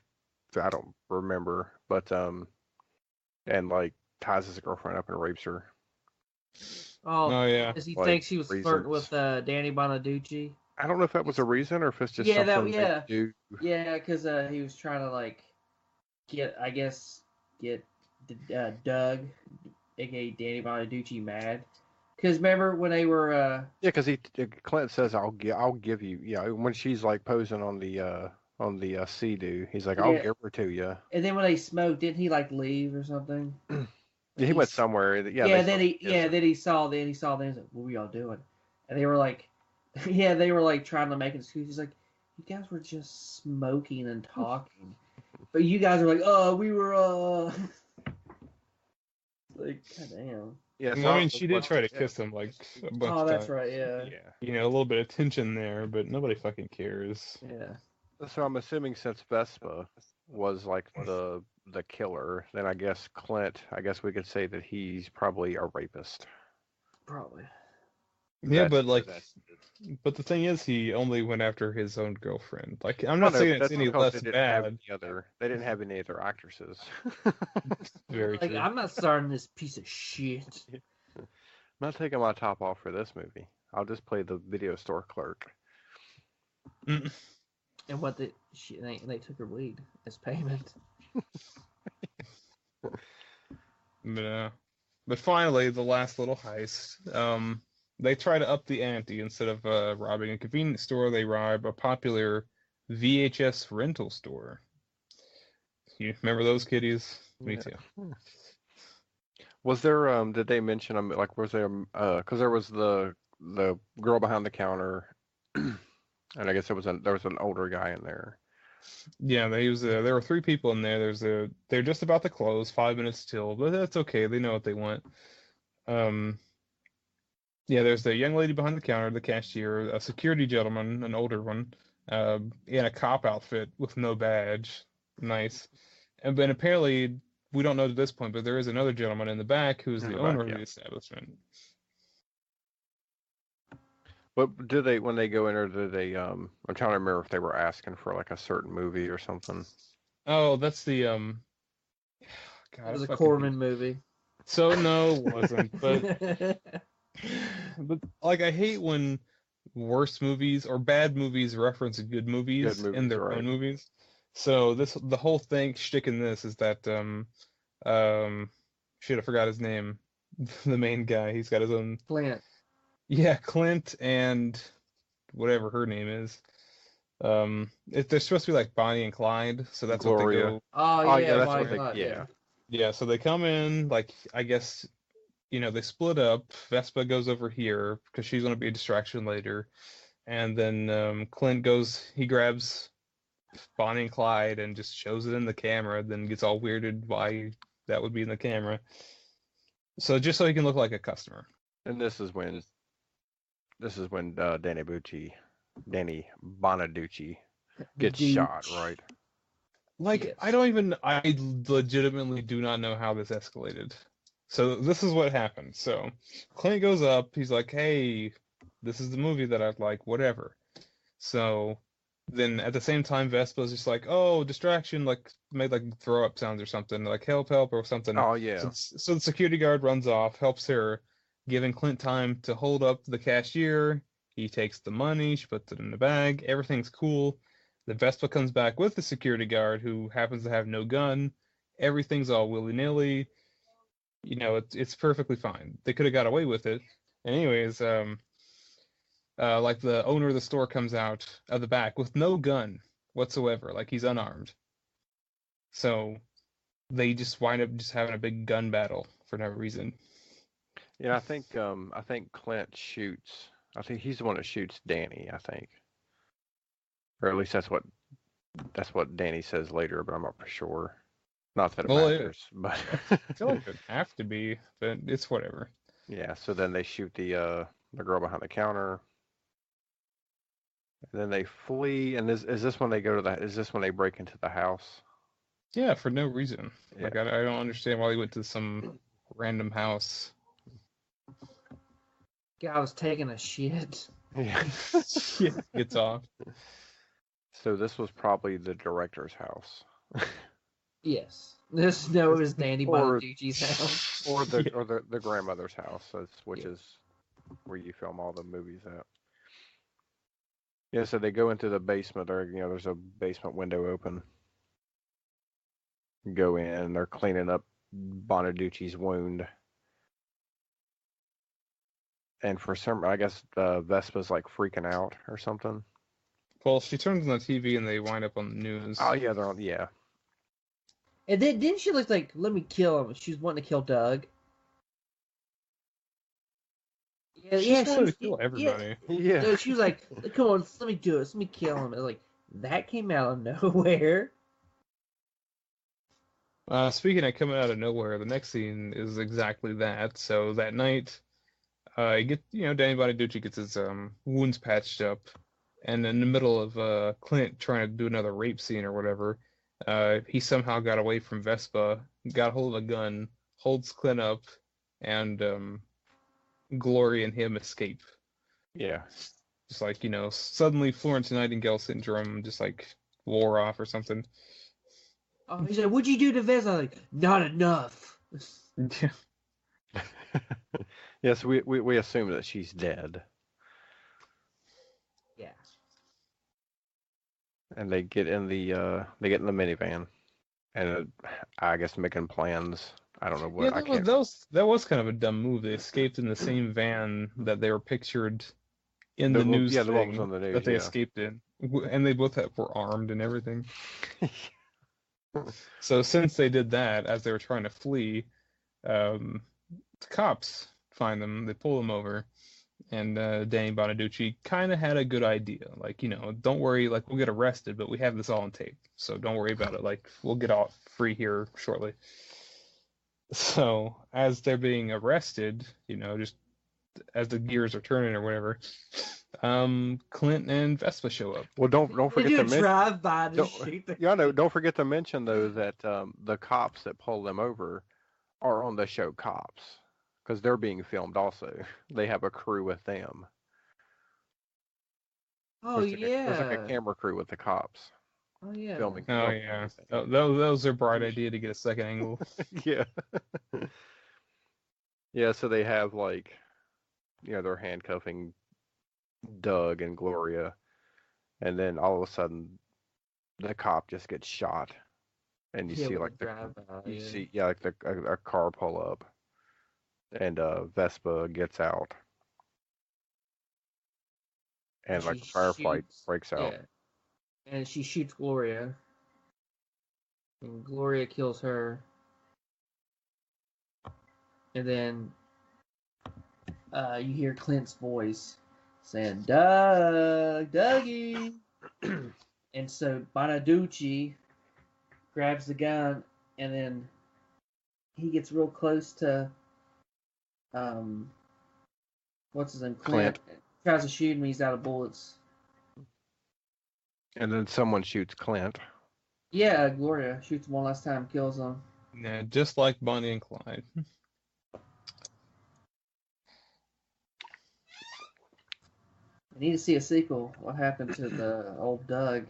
I don't remember, but and like ties his girlfriend up and rapes her. Oh yeah. because he Like, thinks he was flirting reasons. with Danny Bonaducci. I don't know if that was a reason or if it's just Yeah, something yeah. they do. Yeah, because he was trying to like get Doug, aka Danny Bonaducci, mad. Because remember when they were Yeah, because Clint says I'll give you. Yeah, when she's like posing on the Sea-Doo, he's like I'll Yeah. give her to you. and then when they smoked, didn't he like leave or something? Yeah, he went somewhere. Yeah, Yeah, they then he saw them. He's like, "What were y'all doing?" And they were like, "Yeah, they were like trying to make an excuse." He's like, "You guys were just smoking and talking, but you guys are like, oh, we were like, goddamn." Yeah, Well, I mean, she did try to kiss him like a bunch Oh, of that's times. right. Yeah. Yeah. A little bit of tension there, but nobody fucking cares. Yeah. So I'm assuming since Vespa was like the killer, then I guess Clint. I guess we could say that he's probably a rapist. Probably. Yeah, That's- but the thing is, he only went after his own girlfriend. Like, I'm Well, not no, saying but it's that's any because less they didn't have bad. they didn't have any other actresses. Very Like, true. I'm not starting this piece of shit. I'm not taking my top off for this movie. I'll just play the video store clerk. Mm. And what they took her weed as payment. But finally, the last little heist. They try to up the ante. Instead of robbing a convenience store, they rob a popular VHS rental store. You remember those kiddies? Me Yeah. too. Was there did they mention like was there because there was the girl behind the counter and I guess there was an older guy in there. Yeah, there were three people in there. They're just about to close, 5 minutes till, but that's okay. They know what they want. Yeah, there's the young lady behind the counter, the cashier, a security gentleman, an older one, in a cop outfit with no badge. Nice. And then apparently, we don't know to this point, but there is another gentleman in the back who's In the the owner back, of yeah. the establishment. But do they when they go in, or do they I'm trying to remember if they were asking for like a certain movie or something. Oh, that's the God, It was I a fucking Corman hate- movie. So no, it wasn't. But like, I hate when worse movies or bad movies reference good movies, Good movies, in their right. own movies. So the whole thing shtick in this is that shit, I forgot his name. The main guy, he's got his own. Clint. Yeah, Clint and whatever her name is. They're supposed to be like Bonnie and Clyde, so that's what they Gloria. go. Oh Oh yeah, yeah, that's Bonnie what they Clyde, yeah. Yeah, so they come in, like, I guess, they split up. Vespa goes over here because she's going to be a distraction later. And then Clint he grabs Bonnie and Clyde and just shows it in the camera, then gets all weirded why that would be in the camera. So just so he can look like a customer. And this is when Danny Bonaducci gets shot, right? Like, Yes. I legitimately do not know how this escalated. So this is what happened. So Clint goes up, he's like, hey, this is the movie that I'd like, whatever. So then at the same time, Vespa's just like, oh, distraction, like, made like throw up sounds or something, like help or something. Oh yeah. So the security guard runs off, helps her, giving Clint time to hold up the cashier. He takes the money, she puts it in the bag, everything's cool. And then The Vespa comes back with the security guard who happens to have no gun. Everything's all willy-nilly. You know, it's perfectly fine. They could have got away with it. And anyways, like the owner of the store comes out of the back with no gun whatsoever, like he's unarmed. So they just wind up just having a big gun battle for no reason. Yeah, I think Clint shoots. I think he's the one that shoots Danny. I think, or at least that's what Danny says later, but I'm not for sure. Not that it matters, but I feel like it have to be, but it's whatever. Yeah. So then they shoot the girl behind the counter, and then they flee. And is this when they go to the? Is this when they break into the house? Yeah, for no reason. Yeah. Like I don't understand why he went to some random house. Guy was taking a shit. Yeah. Yeah, gets off. So this was probably the director's house. Yes. It was Danny Bonaducci's house. Or the grandmother's house, which is where you film all the movies at. Yeah, so they go into the basement. There's a basement window open. Go in. They're cleaning up Bonaducci's wound. And for some, I guess Vespa's like freaking out or something. Well, she turns on the TV and they wind up on the news. Oh yeah, they're on. Yeah. And then didn't she look like, let me kill him? She was wanting to kill Doug. Yeah, She wanted to kill everybody. Yeah. No, she was like, come on, let me do this. Let me kill him. And like, that came out of nowhere. Speaking of coming out of nowhere, the next scene is exactly that. So that night, Danny Bonaducci gets his wounds patched up, and in the middle of Clint trying to do another rape scene or whatever, he somehow got away from Vespa, got hold of a gun, holds Clint up, and Glory and him escape. Yeah. Just like, suddenly Florence Nightingale syndrome just like wore off or something. Oh, he said, what'd you do to Vespa? Like, not enough. Yeah. Yes, we assume that she's dead. Yeah. And they get in the minivan, and I guess making plans. I don't know what. Yeah, that was kind of a dumb move. They escaped in the same van that they were pictured in the news. Yeah, the one thing was on the news, that they yeah. escaped in, and they both were armed and everything. So since they did that, as they were trying to flee, the cops find them. They pull them over, and Danny Bonaducci kind of had a good idea. Like, don't worry, like we'll get arrested, but we have this all on tape, so don't worry about it. Like we'll get off free here shortly. So as they're being arrested, just as the gears are turning or whatever, Clint and Vespa show up. Well, don't forget to mention. Drive by to shoot the Don't forget to mention though that the cops that pull them over are on the show Cops, because they're being filmed also. They have a crew with them. Oh, There's like a camera crew with the cops. Oh, yeah. Filming. Oh yeah, that was their bright idea to get a second angle. Yeah. Yeah, so they have they're handcuffing Doug and Gloria, and then all of a sudden the cop just gets shot, and you see like a car pull up, and Vespa gets out, and like a firefight breaks out. Yeah. And she shoots Gloria, and Gloria kills her, and then you hear Clint's voice saying, Doug, Dougie. And so Bonaducci grabs the gun, and then he gets real close to what's his name? Clint. Tries to shoot him, he's out of bullets. And then someone shoots Clint. Yeah, Gloria shoots him one last time, kills him. Yeah, just like Bonnie and Clyde. I need to see a sequel. What happened to the old Doug?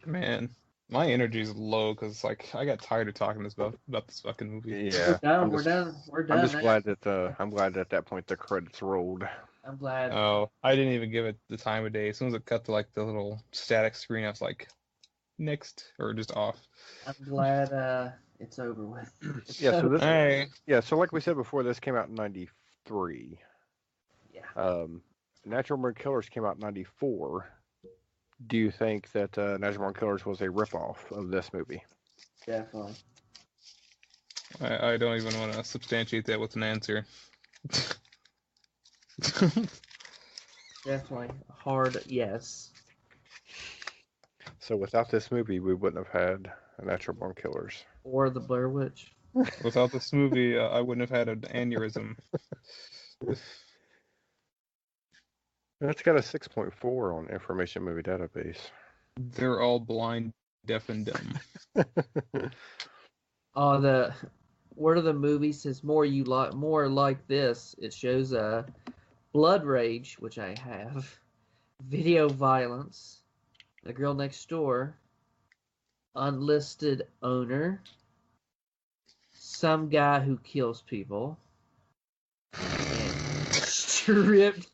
Man, my energy's low because I got tired of talking about this fucking movie. Yeah, We're done. We're done. I'm just glad that at that point the credits rolled. I'm glad. Oh, I didn't even give it the time of day. As soon as it cut to like the little static screen, I was like, next, or just off. I'm glad it's over with. Yeah, so this, Hey. yeah, so like we said before, this came out in '93. Yeah. Natural Born Killers came out in '94. Do you think that Natural Born Killers was a ripoff of this movie? Definitely. I don't even want to substantiate that with an answer. Definitely. Hard yes. So without this movie, we wouldn't have had a Natural Born Killers. Or the Blair Witch. Without this movie, I wouldn't have had an aneurysm. That's got a 6.4 on Information Movie Database. They're all blind, deaf, and dumb. One of the movies says more like this. It shows Blood Rage, which I have, Video Violence, The Girl Next Door, Unlisted Owner, Some Guy Who Kills People, and Stripped.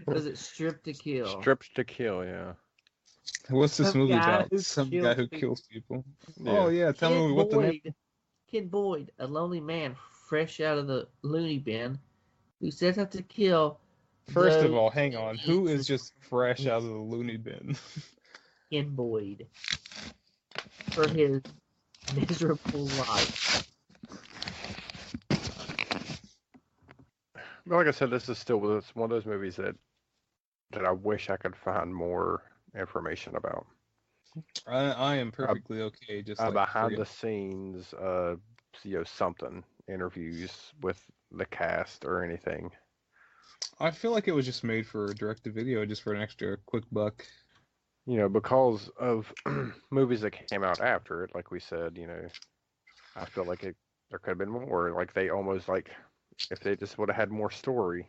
Was it Stripped to Kill? Stripped to Kill, yeah. What's this Some movie guy about? who Some kills guy who people. kills people. Yeah. Oh yeah, tell me what the name. Kid Boyd, a lonely man fresh out of the loony bin, who sets out to kill. First of those all, hang on. Who is innocent just fresh out of the loony bin? Kid Boyd for his miserable life. But like I said, this is still one of those movies that I wish I could find more information about. I am perfectly okay. Just like Behind the scenes, something, interviews with the cast or anything. I feel like it was just made for direct-to-video, just for an extra quick buck. Because of movies that came out after it, like we said, I feel like there could have been more. Like they almost if they just would have had more story.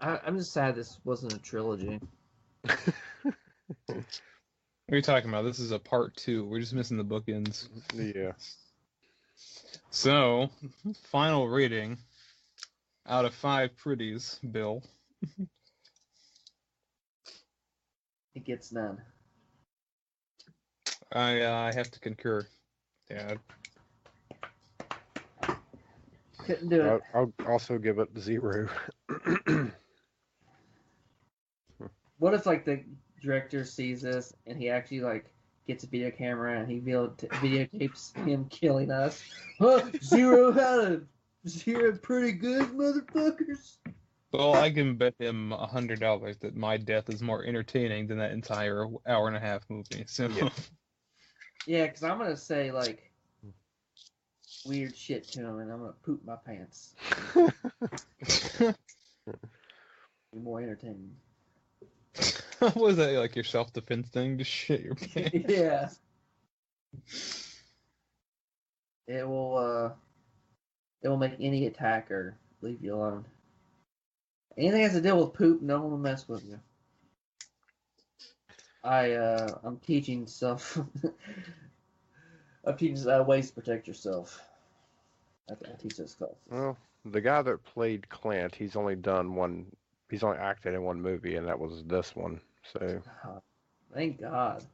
I'm just sad this wasn't a trilogy. What are you talking about? This is a part 2. We're just missing the bookends. Yeah. So, final rating out of 5 pretties, Bill. It gets none. I have to concur. Yeah. Couldn't do it. I'll also give it 0. What if the director sees this and he actually gets a video camera and he videotapes him killing us? Huh? 0 out of 0, pretty good, motherfuckers. Well, I can bet him $100 that my death is more entertaining than that entire hour-and-a-half movie. So. Yeah, because I'm gonna say weird shit to him and I'm gonna poop my pants. Be more entertaining. Was that like your self-defense thing? Just shit your pants. Yeah. It will make any attacker leave you alone. Anything has to deal with poop, no one will mess with you. I'm teaching I'm teaching ways to protect yourself. I teach this class. Well, the guy that played Clint, he's only acted in one movie, and that was this one. So, Thank God.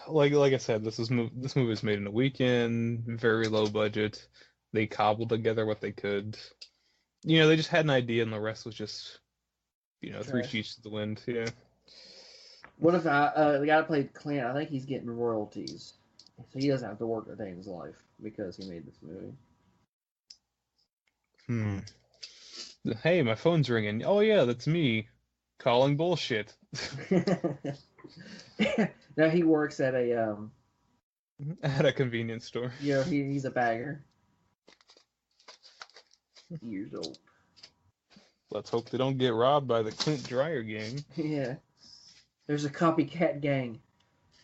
Like I said, this movie was made in a weekend, very low budget. They cobbled together what they could. They just had an idea, and the rest was just, 3 sheets to the wind. Yeah. What if the guy that played Clint? I think he's getting royalties, so he doesn't have to work a day in his life because he made this movie. Hey, my phone's ringing. Oh yeah, that's me, calling bullshit. Now he works at a At a convenience store. Yeah, he's a bagger. Years old. Let's hope they don't get robbed by the Clint Dryer gang. Yeah. There's a copycat gang,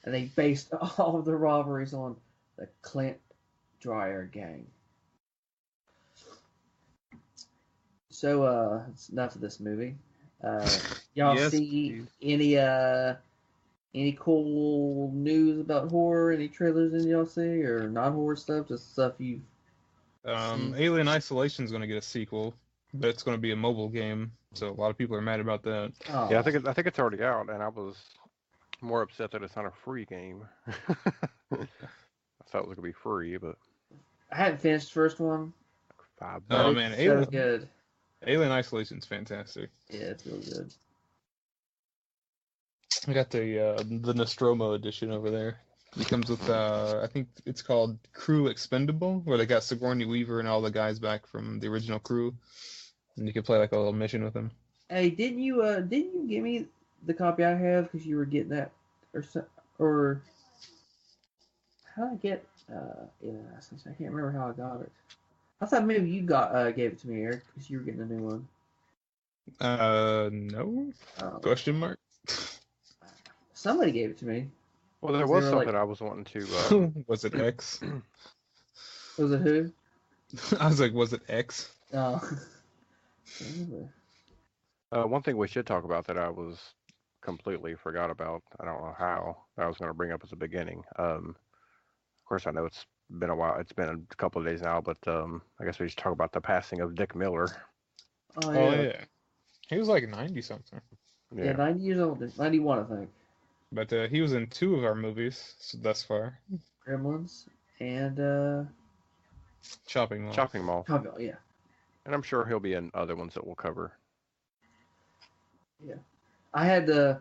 and they based all of the robberies on the Clint Dryer gang. So, it's enough of this movie. Y'all Yes, see please. any cool news about horror? Any trailers y'all see, or non-horror stuff? Just stuff you. Alien Isolation is going to get a sequel, but it's going to be a mobile game, so a lot of people are mad about that. Oh. Yeah, I think it's already out, and I was more upset that it's not a free game. I thought it was gonna be free, but I hadn't finished the first one, $5. but Oh it's man, so good. Alien Isolation's fantastic. Yeah, it's really good. I got the Nostromo edition over there. It comes with I think it's called Crew Expendable, where they got Sigourney Weaver and all the guys back from the original crew, and you can play like a little mission with them. Hey, didn't you give me the copy I have because you were getting that or how did I get Alien Isolation? I can't remember how I got it. I thought maybe you gave it to me, Eric, because you were getting a new one. No? Oh. Question mark? Somebody gave it to me. Well, there was something I was wanting to. Was it X? Was it who? I was like, was it X? Oh. One thing we should talk about that I was completely forgot about. I don't know how I was going to bring up at the beginning. Of course, I know it's been a while. It's been a couple of days now, but I guess we should talk about the passing of Dick Miller. Oh yeah. He was like 90 something. Yeah, 90 years old. 91, I think. But he was in 2 of our movies thus far. Gremlins and Chopping Mall. Chopping Mall. Yeah. And I'm sure he'll be in other ones that we'll cover. Yeah. I had the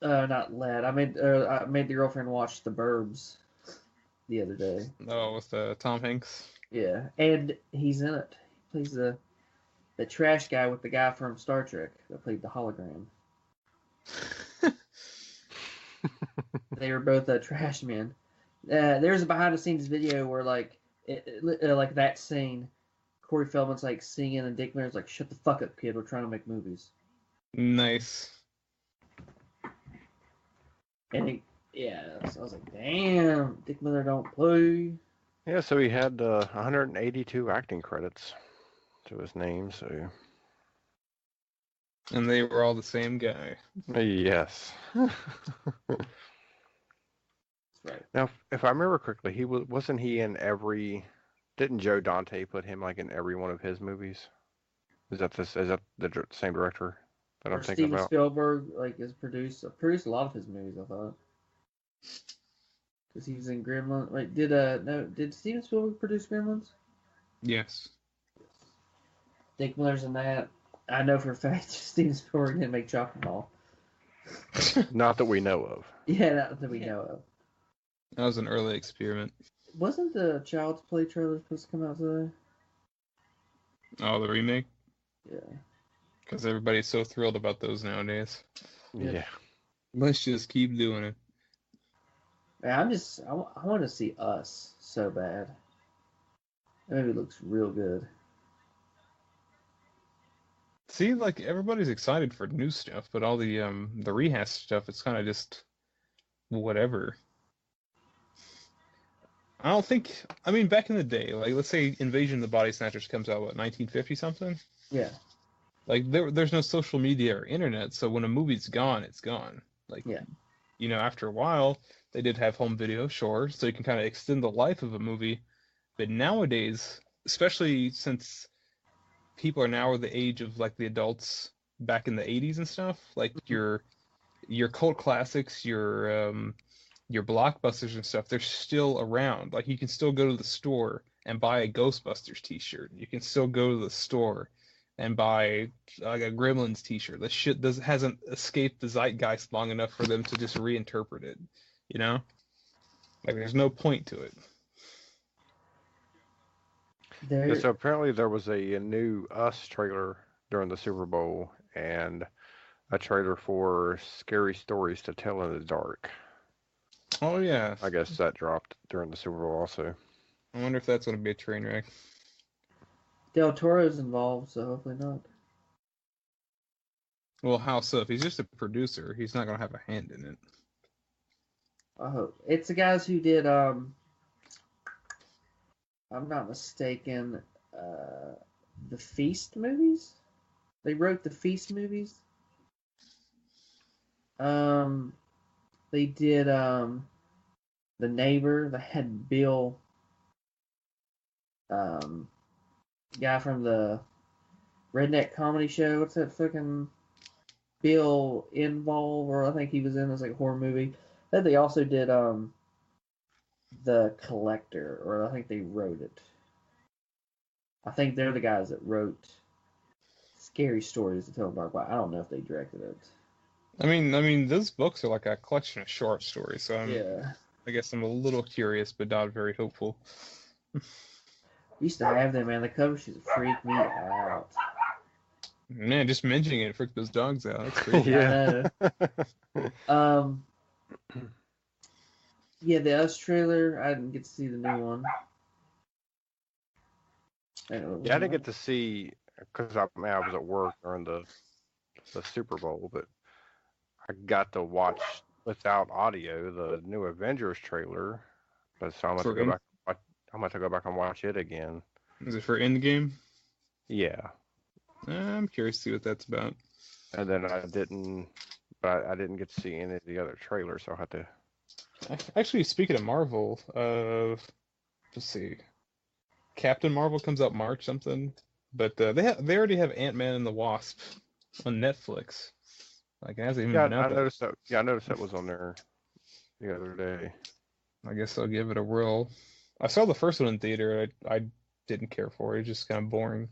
not led. I made the girlfriend watch The Burbs the other day. Oh, with Tom Hanks. Yeah, and he's in it. He plays the trash guy with the guy from Star Trek that played the hologram. They were both trash men. There's a behind the scenes video where like that scene, Corey Feldman's like singing and Dick Miller's like, "Shut the fuck up, kid. We're trying to make movies." Nice. And so I was like, "Damn, Dick Miller don't play." Yeah, so he had 182 acting credits to his name. So. And they were all the same guy. Yes. Right. Now, if I remember correctly, wasn't he in every? Didn't Joe Dante put him like in every one of his movies? Is that the same director that I'm thinking Steven about? Spielberg has produced a lot of his movies, I thought. Because he was in Gremlins. Wait, did Steven Spielberg produce Gremlins? Yes. Dick Miller's in that. I know for a fact Steven Spielberg didn't make Chopping Mall. Not that we know of. Yeah, not that we know of. That was an early experiment. Wasn't the Child's Play trailer supposed to come out today? Oh, the remake? Yeah. Because everybody's so thrilled about those nowadays. Yeah. Let's just keep doing it. Man, I want to see Us so bad. That movie looks real good. See, like everybody's excited for new stuff, but all the rehash stuff, it's kind of just whatever. I don't think. I mean, back in the day, like let's say Invasion of the Body Snatchers comes out, what, 1950 something? Yeah. Like there's no social media or internet, so when a movie's gone, it's gone. Like, Yeah. After a while, they did have home video, sure, so you can kind of extend the life of a movie. But nowadays, especially since people are now the age of like the adults back in the 80s and stuff, like your cult classics, your blockbusters and stuff, they're still around. Like you can still go to the store and buy a Ghostbusters t-shirt. You can still go to the store and buy like a Gremlins t-shirt. That shit hasn't escaped the zeitgeist long enough for them to just reinterpret it, Like there's no point to it. Yeah, so apparently there was a new Us trailer during the Super Bowl and a trailer for Scary Stories to Tell in the Dark. Oh yeah. I guess that dropped during the Super Bowl also. I wonder if that's going to be a train wreck. Del Toro's involved, so hopefully not. Well, how so? If he's just a producer, he's not going to have a hand in it. I hope. It's the guys who did, I'm not mistaken, the Feast movies? They wrote the Feast movies. They did, The Neighbor. They had Bill Guy from the Redneck comedy show. What's that fucking Bill Involve? Or I think he was in this like horror movie. I think they also did The Collector, or I think they wrote it. I think they're the guys that wrote Scary Stories to Tell in the Dark. But I don't know if they directed it. I mean, those books are like a collection of short stories, so Yeah. I guess I'm a little curious, but not very hopeful. Used to have them, man. The cover sheets freak me out. Man, just mentioning it freaked those dogs out. That's crazy. Yeah. Yeah, the Us trailer. I didn't get to see the new one. Yeah, I didn't get to see because I was at work during the Super Bowl, but I got to watch without audio the new Avengers trailer. But so I'm gonna go back. I'm gonna go back and watch it again. Is it for Endgame? Yeah. I'm curious to see what that's about. And then I didn't get to see any of the other trailers, so I had to. Actually, speaking of Marvel, let's see, Captain Marvel comes out March something, but they already have Ant-Man and the Wasp on Netflix. Like it hasn't even been out. I noticed that. Yeah, I noticed that was on there the other day. I guess I'll give it a whirl. I saw the first one in theater. I didn't care for it. It's just kind of boring.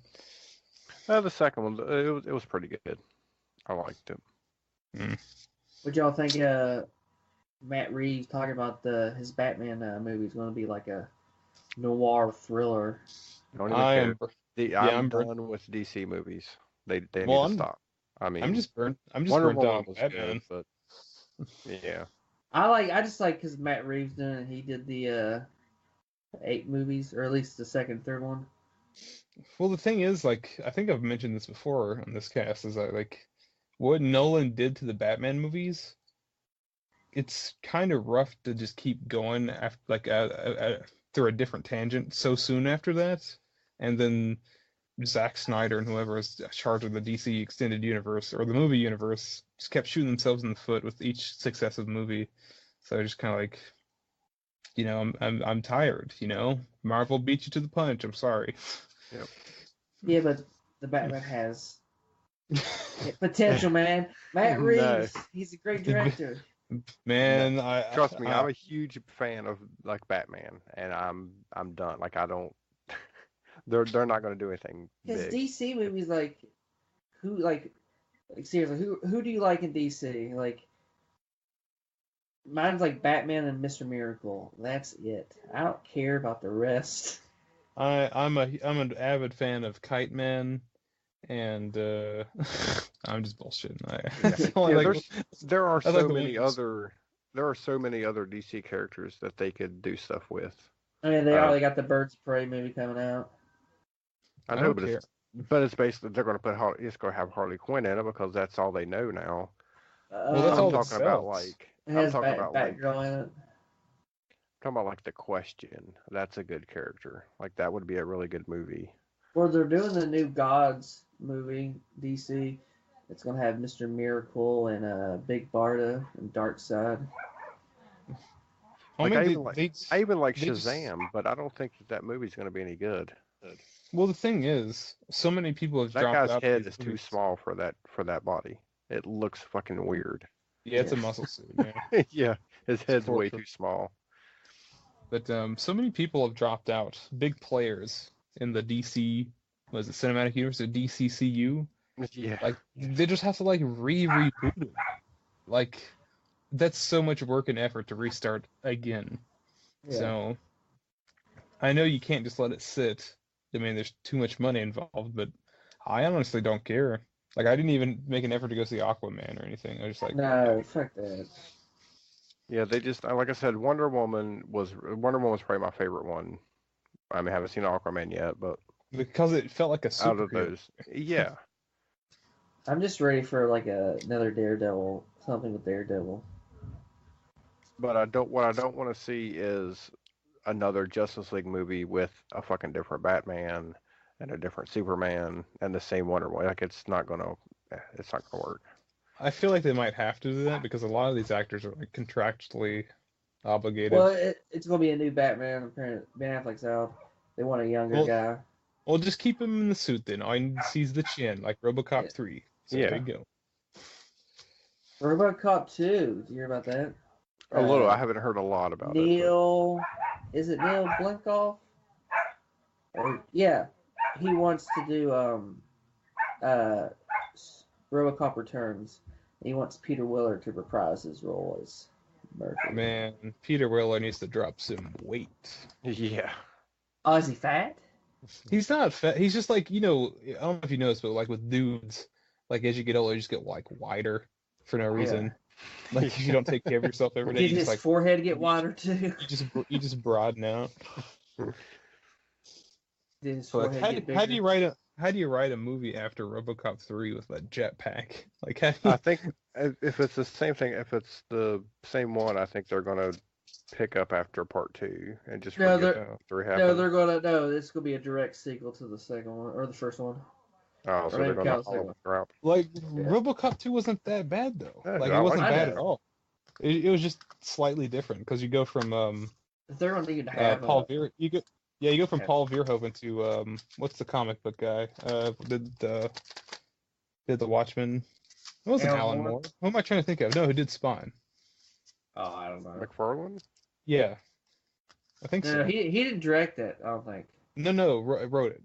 The second one, it was pretty good. I liked it. What y'all think? Matt Reeves talking about his Batman movie is going to be like a noir thriller. Don't even care. I'm done with DC movies. They need to stop. I mean, I'm just burnt out on Batman. Good, but yeah. I just like because Matt Reeves doing it. He did the 8 movies, or at least the second, third one. Well, the thing is, like, I think I've mentioned this before on this cast, is that like what Nolan did to the Batman movies, it's kind of rough to just keep going after like through a different tangent so soon after that, and then Zack Snyder and whoever is charged with the DC extended universe or the movie universe just kept shooting themselves in the foot with each successive movie. So I just kind of like, you know, I'm tired. You know, Marvel beat you to the punch. I'm sorry. Yep. Yeah, but the Batman has potential, man. Matt Reeves, he's a great director. Man, trust me, I'm a huge fan of like Batman, and I'm done. Like I don't. They're not going to do anything Because big. DC movies, like seriously, who do you like in DC? Like mine's like Batman and Mr. Miracle. That's it. I don't care about the rest. I'm an avid fan of Kite Man, and I'm just bullshitting. There are so many other DC characters that they could do stuff with. I mean, they already got the Birds of Prey movie coming out. I know, but it's basically they're going to it's going to have Harley Quinn in it because that's all they know now. Well, that's all talking about like I'm talking about Batgirl in it. Talking about like The Question. That's a good character. Like that would be a really good movie. Well, they're doing the new Gods movie, DC. It's gonna have Mr. Miracle and Big Barda and Darkseid. I even like Shazam, but I don't think that movie's gonna be any good. Well, the thing is, so many people have dropped out. That guy's head is too small for that body. It looks fucking weird. Yeah, it's a muscle suit. Yeah, yeah, his head's way too small. But so many people have dropped out. Big players in the DC, was it Cinematic Universe, or DCCU? Yeah. Like they just have to like reboot it. Like that's so much work and effort to restart again. Yeah. So I know you can't just let it sit. I mean, there's too much money involved, but I honestly don't care. Like I didn't even make an effort to go see Aquaman or anything. I was just like, no, fuck that. Yeah, they just, like I said, Wonder Woman was probably my favorite one. I mean, I haven't seen Aquaman yet, but because it felt like a superhero. Out of those, yeah. I'm just ready for like another Daredevil, something with Daredevil. But what I don't want to see is another Justice League movie with a fucking different Batman and a different Superman and the same Wonder Woman. Like it's not gonna work. I feel like they might have to do that because a lot of these actors are like contractually obligated. Well, it's gonna be a new Batman. Ben Affleck's out. They want a younger Well, guy. well, just keep him in the suit then. All you need to see is the chin, like RoboCop Yeah. 3. So Yeah. there you go. RoboCop 2. Did you hear about that? A little. I haven't heard a lot about it. Neil, is it Neil Blinkoff? Or yeah, he wants to do RoboCop Returns. He wants Peter Weller to reprise his role as Murphy. Man, Peter Weller needs to drop some weight. But yeah. Oh, is he fat? He's not fat. He's just like, I don't know if you noticed, but like with dudes, like as you get older, you just get like wider for no reason. Like if you don't take care of yourself every day, Did you his just like forehead get wider too? you just broaden out. Did his So like forehead how get do bigger? you write a movie after RoboCop 3 with that jetpack? Like how do I you, think if it's the same thing, if it's the same one, I think they're gonna pick up after part 2 and just No, forget they're part 3 no, happened. they're gonna no. This is gonna be a direct sequel to the second one or the first one. Oh, so Or they're maybe gonna count the follow second the route. like Yeah. RoboCop 2 wasn't that bad though. Yeah, Like I it wasn't like bad it. at all. It was just slightly different because you go from If they're gonna need to have Paul Ver you go from Yeah. Paul Verhoeven to what's the comic book guy did the Watchmen. It wasn't Alan Alan Moore? Moore. Who am I trying to think of? No, who did Spawn? Oh, I don't know. McFarlane? Yeah, I think No, so. he didn't direct it. I don't think. No, wrote it.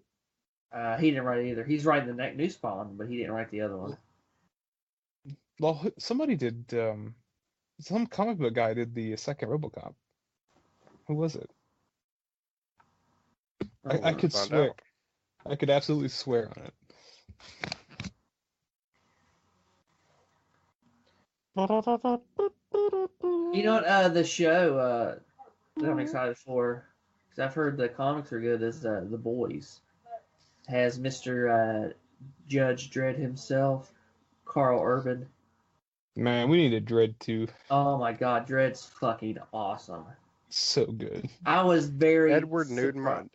He didn't write it either. He's writing the new Spawn, but he didn't write the other one. Well, somebody did. Some comic book guy did the second RoboCop. Who was it? I could Find swear. out. I could absolutely swear on it. You know what? The show that I'm excited for, because I've heard the comics are good, is The Boys. Has Mr. Judge Dredd himself, Carl Urban. Man, we need a Dread 2. Oh my God, Dredd's fucking awesome. So good. I was very Edward surprised.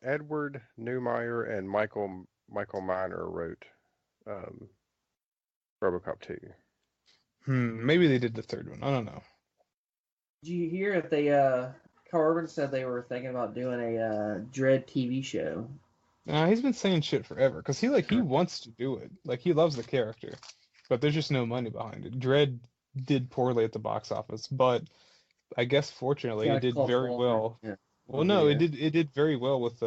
Newmeyer and Michael Miner wrote RoboCop 2. Maybe they did the third one. I don't know. Did you hear if they Carl Urban said they were thinking about doing a Dredd TV show? He's been saying shit forever because he wants to do it. Like he loves the character, but there's just no money behind it. Dread did poorly at the box office, but I guess fortunately it did very well. Yeah. Well, no, Yeah. it did very well with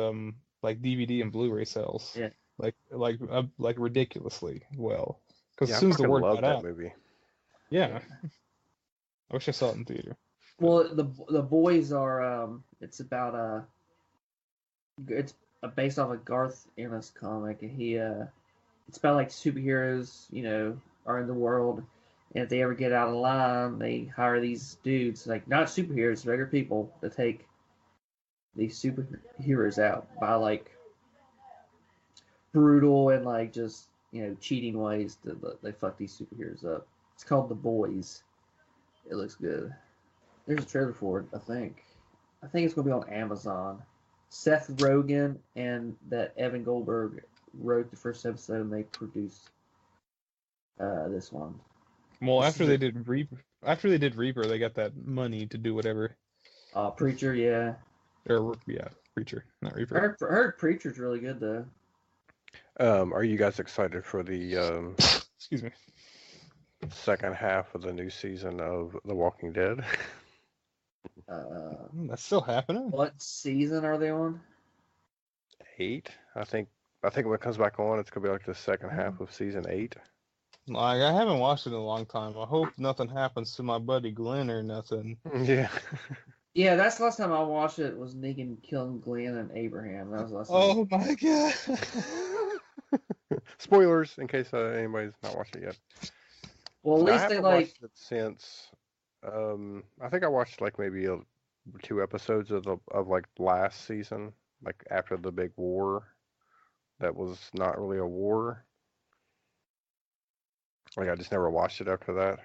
like DVD and Blu-ray sales. Yeah. Like ridiculously well. Because Yeah, as I soon as the fucking word love got that out, movie. yeah. I wish I saw it in theater. Well, the boys are it's about it's based off a Garth Ennis comic, and he it's about like superheroes, are in the world, and if they ever get out of line, they hire these dudes, like not superheroes, regular people, to take these superheroes out by like brutal and like just cheating ways that they fuck these superheroes up. It's called The Boys. It looks good. There's a trailer for it, I think. I think it's gonna be on Amazon. Seth Rogen and that Evan Goldberg wrote the first episode, and they produced this one. Well, This after is they a- did Reaper, they got that money to do whatever. Preacher, yeah. Or yeah, Preacher, not I Reaper. heard Preacher's really good though. Are you guys excited for the Excuse me. second half of the new season of The Walking Dead? That's still happening. What season are they on? 8, I think when it comes back on, it's gonna be like the second half of season 8. Like I haven't watched it in a long time. I hope nothing happens to my buddy Glen or nothing. Yeah. Yeah, that's the last time I watched it. Was Negan killing Glenn and Abraham? That was the last time. Oh my god! Spoilers in case anybody's not watched it yet. Well, at I least they haven't like. watched it since. I think I watched like maybe 2 episodes of like last season, like after the big war. That was not really a war. Like I just never watched it after that.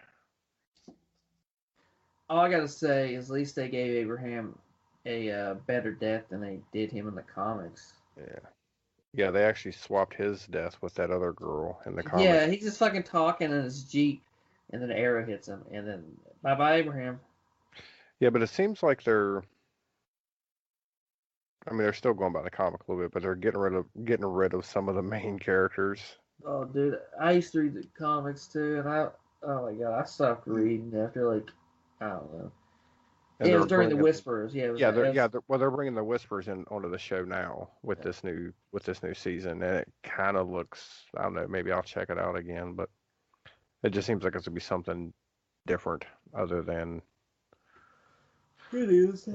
All I gotta say is, at least they gave Abraham a better death than they did him in the comics. Yeah, they actually swapped his death with that other girl in the comics. Yeah, he's just fucking talking in his Jeep, and then an arrow hits him, and then bye bye Abraham. Yeah, but it seems like they're I mean, they're still going by the comic a little bit, but they're getting rid of some of the main characters. Oh, dude, I used to read the comics too, and oh my god, I stopped reading after like, I don't know. And It was during the bringing, Whispers. Yeah, they're bringing the Whispers in onto the show now with this new season, and it kind of looks, I don't know, maybe I'll check it out again, but it just seems like it's gonna be something different other than it is.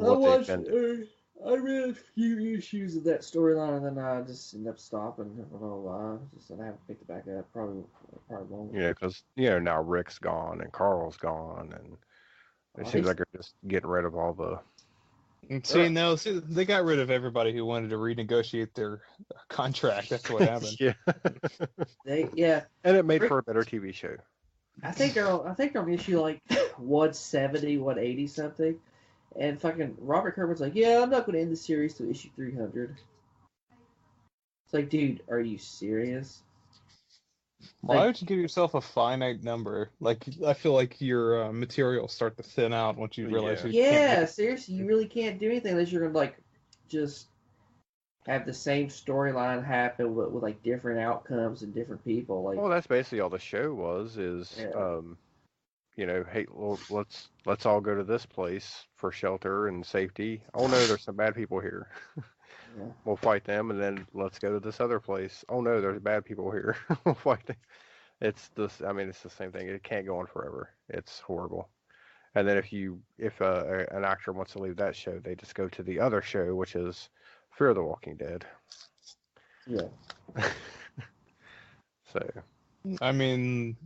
I read a few issues of that storyline, and then I just ended up stopping. I don't know why. I haven't picked it back up. Probably won't. Yeah, because now Rick's gone and Carl's gone, and it seems like they're just getting rid of all the. See, they got rid of everybody who wanted to renegotiate their contract. That's what happened. Yeah. And it made for a better TV show. I think they're on issue like 170, 180 something. And fucking Robert Kirkman's like, yeah, I'm not going to end the series till issue 300. It's like, dude, are you serious? Why would you give yourself a finite number? Like, I feel like your material start to thin out once you realize you can't. Seriously, you really can't do anything unless you're going to, like, just have the same storyline happen with like, different outcomes and different people. Like, well, that's basically all the show was, hey, well, let's all go to this place for shelter and safety. Oh no, there's some bad people here. Yeah. We'll fight them, and then let's go to this other place. Oh no, there's bad people here. We'll fight them. It's the same thing. It can't go on forever. It's horrible. And then if an actor wants to leave that show, they just go to the other show, which is Fear the Walking Dead. Yeah. So. I mean,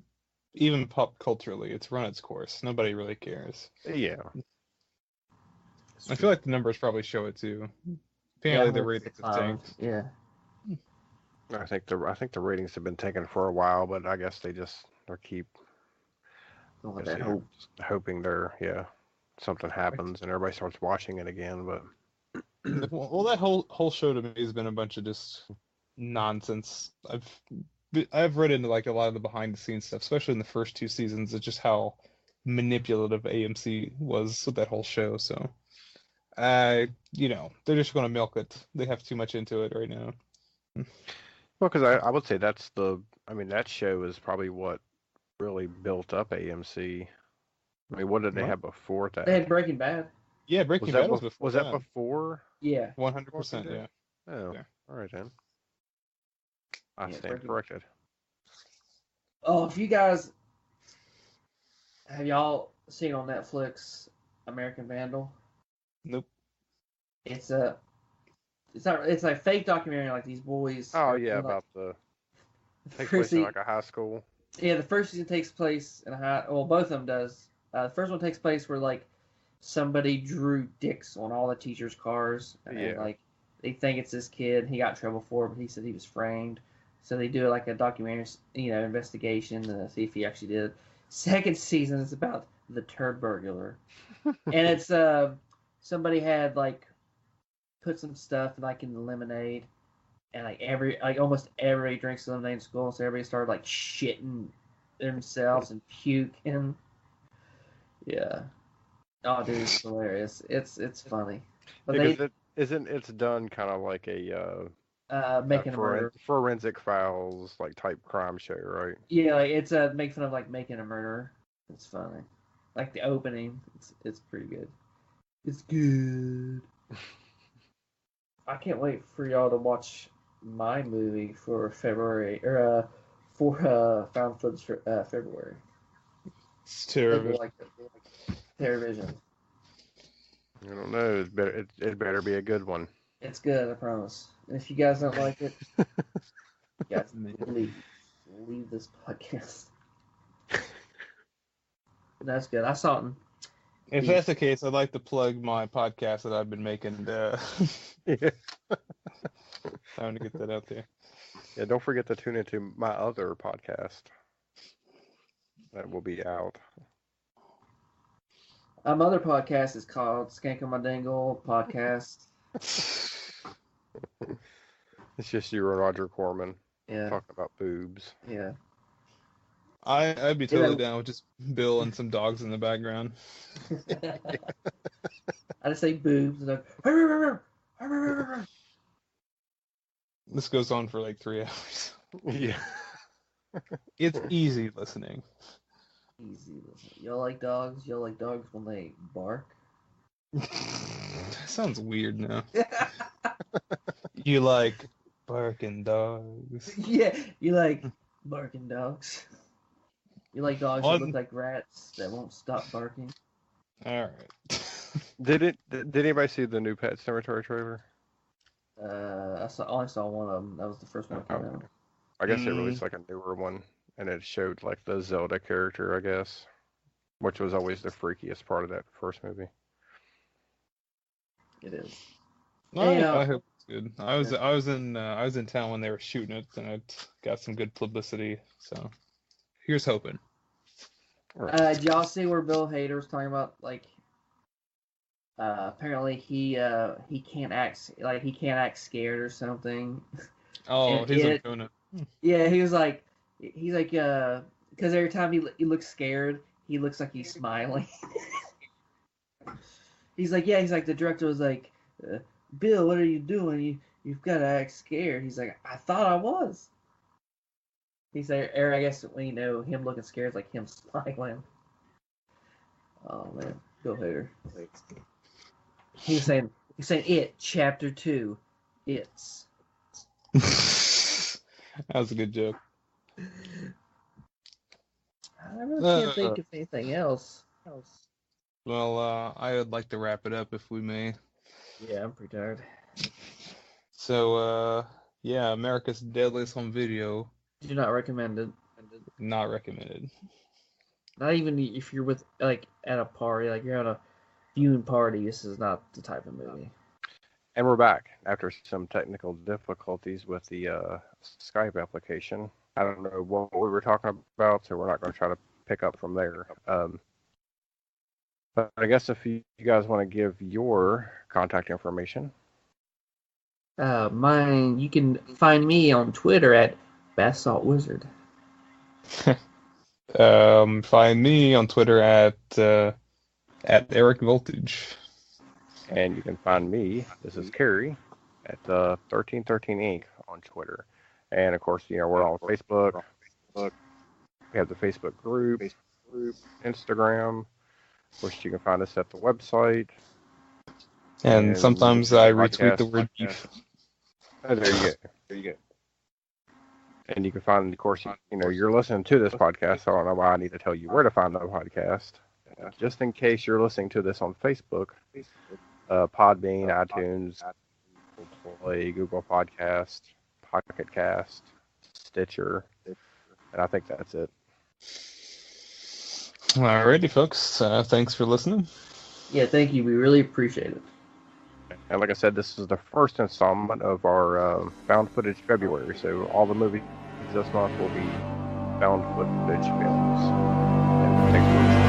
even pop culturally, it's run its course. Nobody really cares. Yeah. I feel like the numbers probably show it too. Apparently, the ratings have tanked. Yeah. I think the ratings have been taken for a while, but I guess they're hoping something happens and everybody starts watching it again. But well, that whole show to me has been a bunch of just nonsense. I've read into like a lot of the behind the scenes stuff, especially in the first two seasons, of just how manipulative AMC was with that whole show. So, they're just going to milk it. They have too much into it right now. Well, because I would say that show is probably what really built up AMC. I mean, what did they have before that? They had Breaking Bad. Yeah, Breaking Bad was before. Was that before? Yeah. 100%. Yeah. Oh, yeah. All right then. I stand corrected. Oh, if you guys have y'all seen on Netflix American Vandal? Nope. It's a fake documentary like these boys. Oh yeah, about takes place in like a high school. Yeah, the first season takes place in a high. Well, both of them does. The first one takes place where like somebody drew dicks on all the teachers' cars, and like they think it's this kid. He got in trouble for it, but he said he was framed. So they do like a documentary, investigation to see if he actually did. Second season is about the turd burglar, and it's somebody had like put some stuff like in the lemonade, and almost everybody drinks lemonade in school, so everybody started like shitting themselves and puking. Yeah. Oh, dude, it's hilarious. It's funny. But it's done kind of like a making a murder. Forensic Files like type crime show, right? Yeah, like it's make fun of like making a murder. It's funny. Like the opening, it's pretty good. It's good. I can't wait for y'all to watch my movie for February or for found footage for February. It's terrible. Like Terrorvision. I don't know. It better be a good one. It's good, I promise. And if you guys don't like it, you guys leave this podcast. That's good. I saw it. If that's the case, I'd like to plug my podcast that I've been making. Yeah. Time to get that out there. Yeah, don't forget to tune into my other podcast. That will be out. My other podcast is called Skank on My Dingle Podcast. It's just you and Roger Corman talking about boobs. Yeah. I'd be totally down with just Bill and some dogs in the background. I just say boobs and This goes on for like 3 hours. Yeah. It's easy listening. Easy. Y'all like dogs? Y'all like dogs when they bark? That sounds weird now. You like barking dogs? Yeah, you like barking dogs. You like dogs that On- look like rats that won't stop barking. All right. Did anybody see the new Pet Cemetery trailer? I saw one of them. That was the first one that came out. I guess they released like a newer one, and it showed like the Zelda character, I guess, which was always the freakiest part of that first movie. It is. I hope it's good. I was in town when they were shooting it, and it got some good publicity. So here's hoping. Did y'all see where Bill Hader was talking about like? Apparently he can't act scared or something. Oh, And he's on Conan. Yeah, he's like, because every time he looks scared, he looks like he's smiling. He's like, the director was like, Bill, what are you doing? You've got to act scared. He's like, I thought I was. He's like, or I guess when him looking scared is like him smiling. Oh man, Bill Hader. He's saying it, chapter 2, it's. That was a good joke. I really can't think of anything else. Well, I would like to wrap it up if we may. Yeah, I'm pretty tired. So, yeah, America's Deadliest home video. Do not recommend it. Not recommended. Not even if you're with like at a party, like you're at a viewing party. This is not the type of movie. And we're back after some technical difficulties with the Skype application. I don't know what we were talking about, so we're not going to try to pick up from there. But I guess if you guys want to give your contact information. Mine, you can find me on Twitter at Bath Salt Wizard. Find me on Twitter at Eric Voltage. And you can find me, this is Kerry, at 1313 Inc. on Twitter. And of course, we're on Facebook. We have the Facebook group, Instagram. Of course, you can find us at the website. And sometimes I retweet the word beef. Oh, there you go. And you can find, of course, you're listening to this podcast, so I don't know why I need to tell you where to find the podcast. Just in case you're listening to this on Facebook, Podbean, iTunes, Google Play, Google Podcast, Pocket Cast, Stitcher, and I think that's it. Alrighty, folks. Thanks for listening. Yeah, thank you. We really appreciate it. And like I said, this is the first installment of our Found Footage February, so all the movies this month will be Found Footage films. And thanks for listening.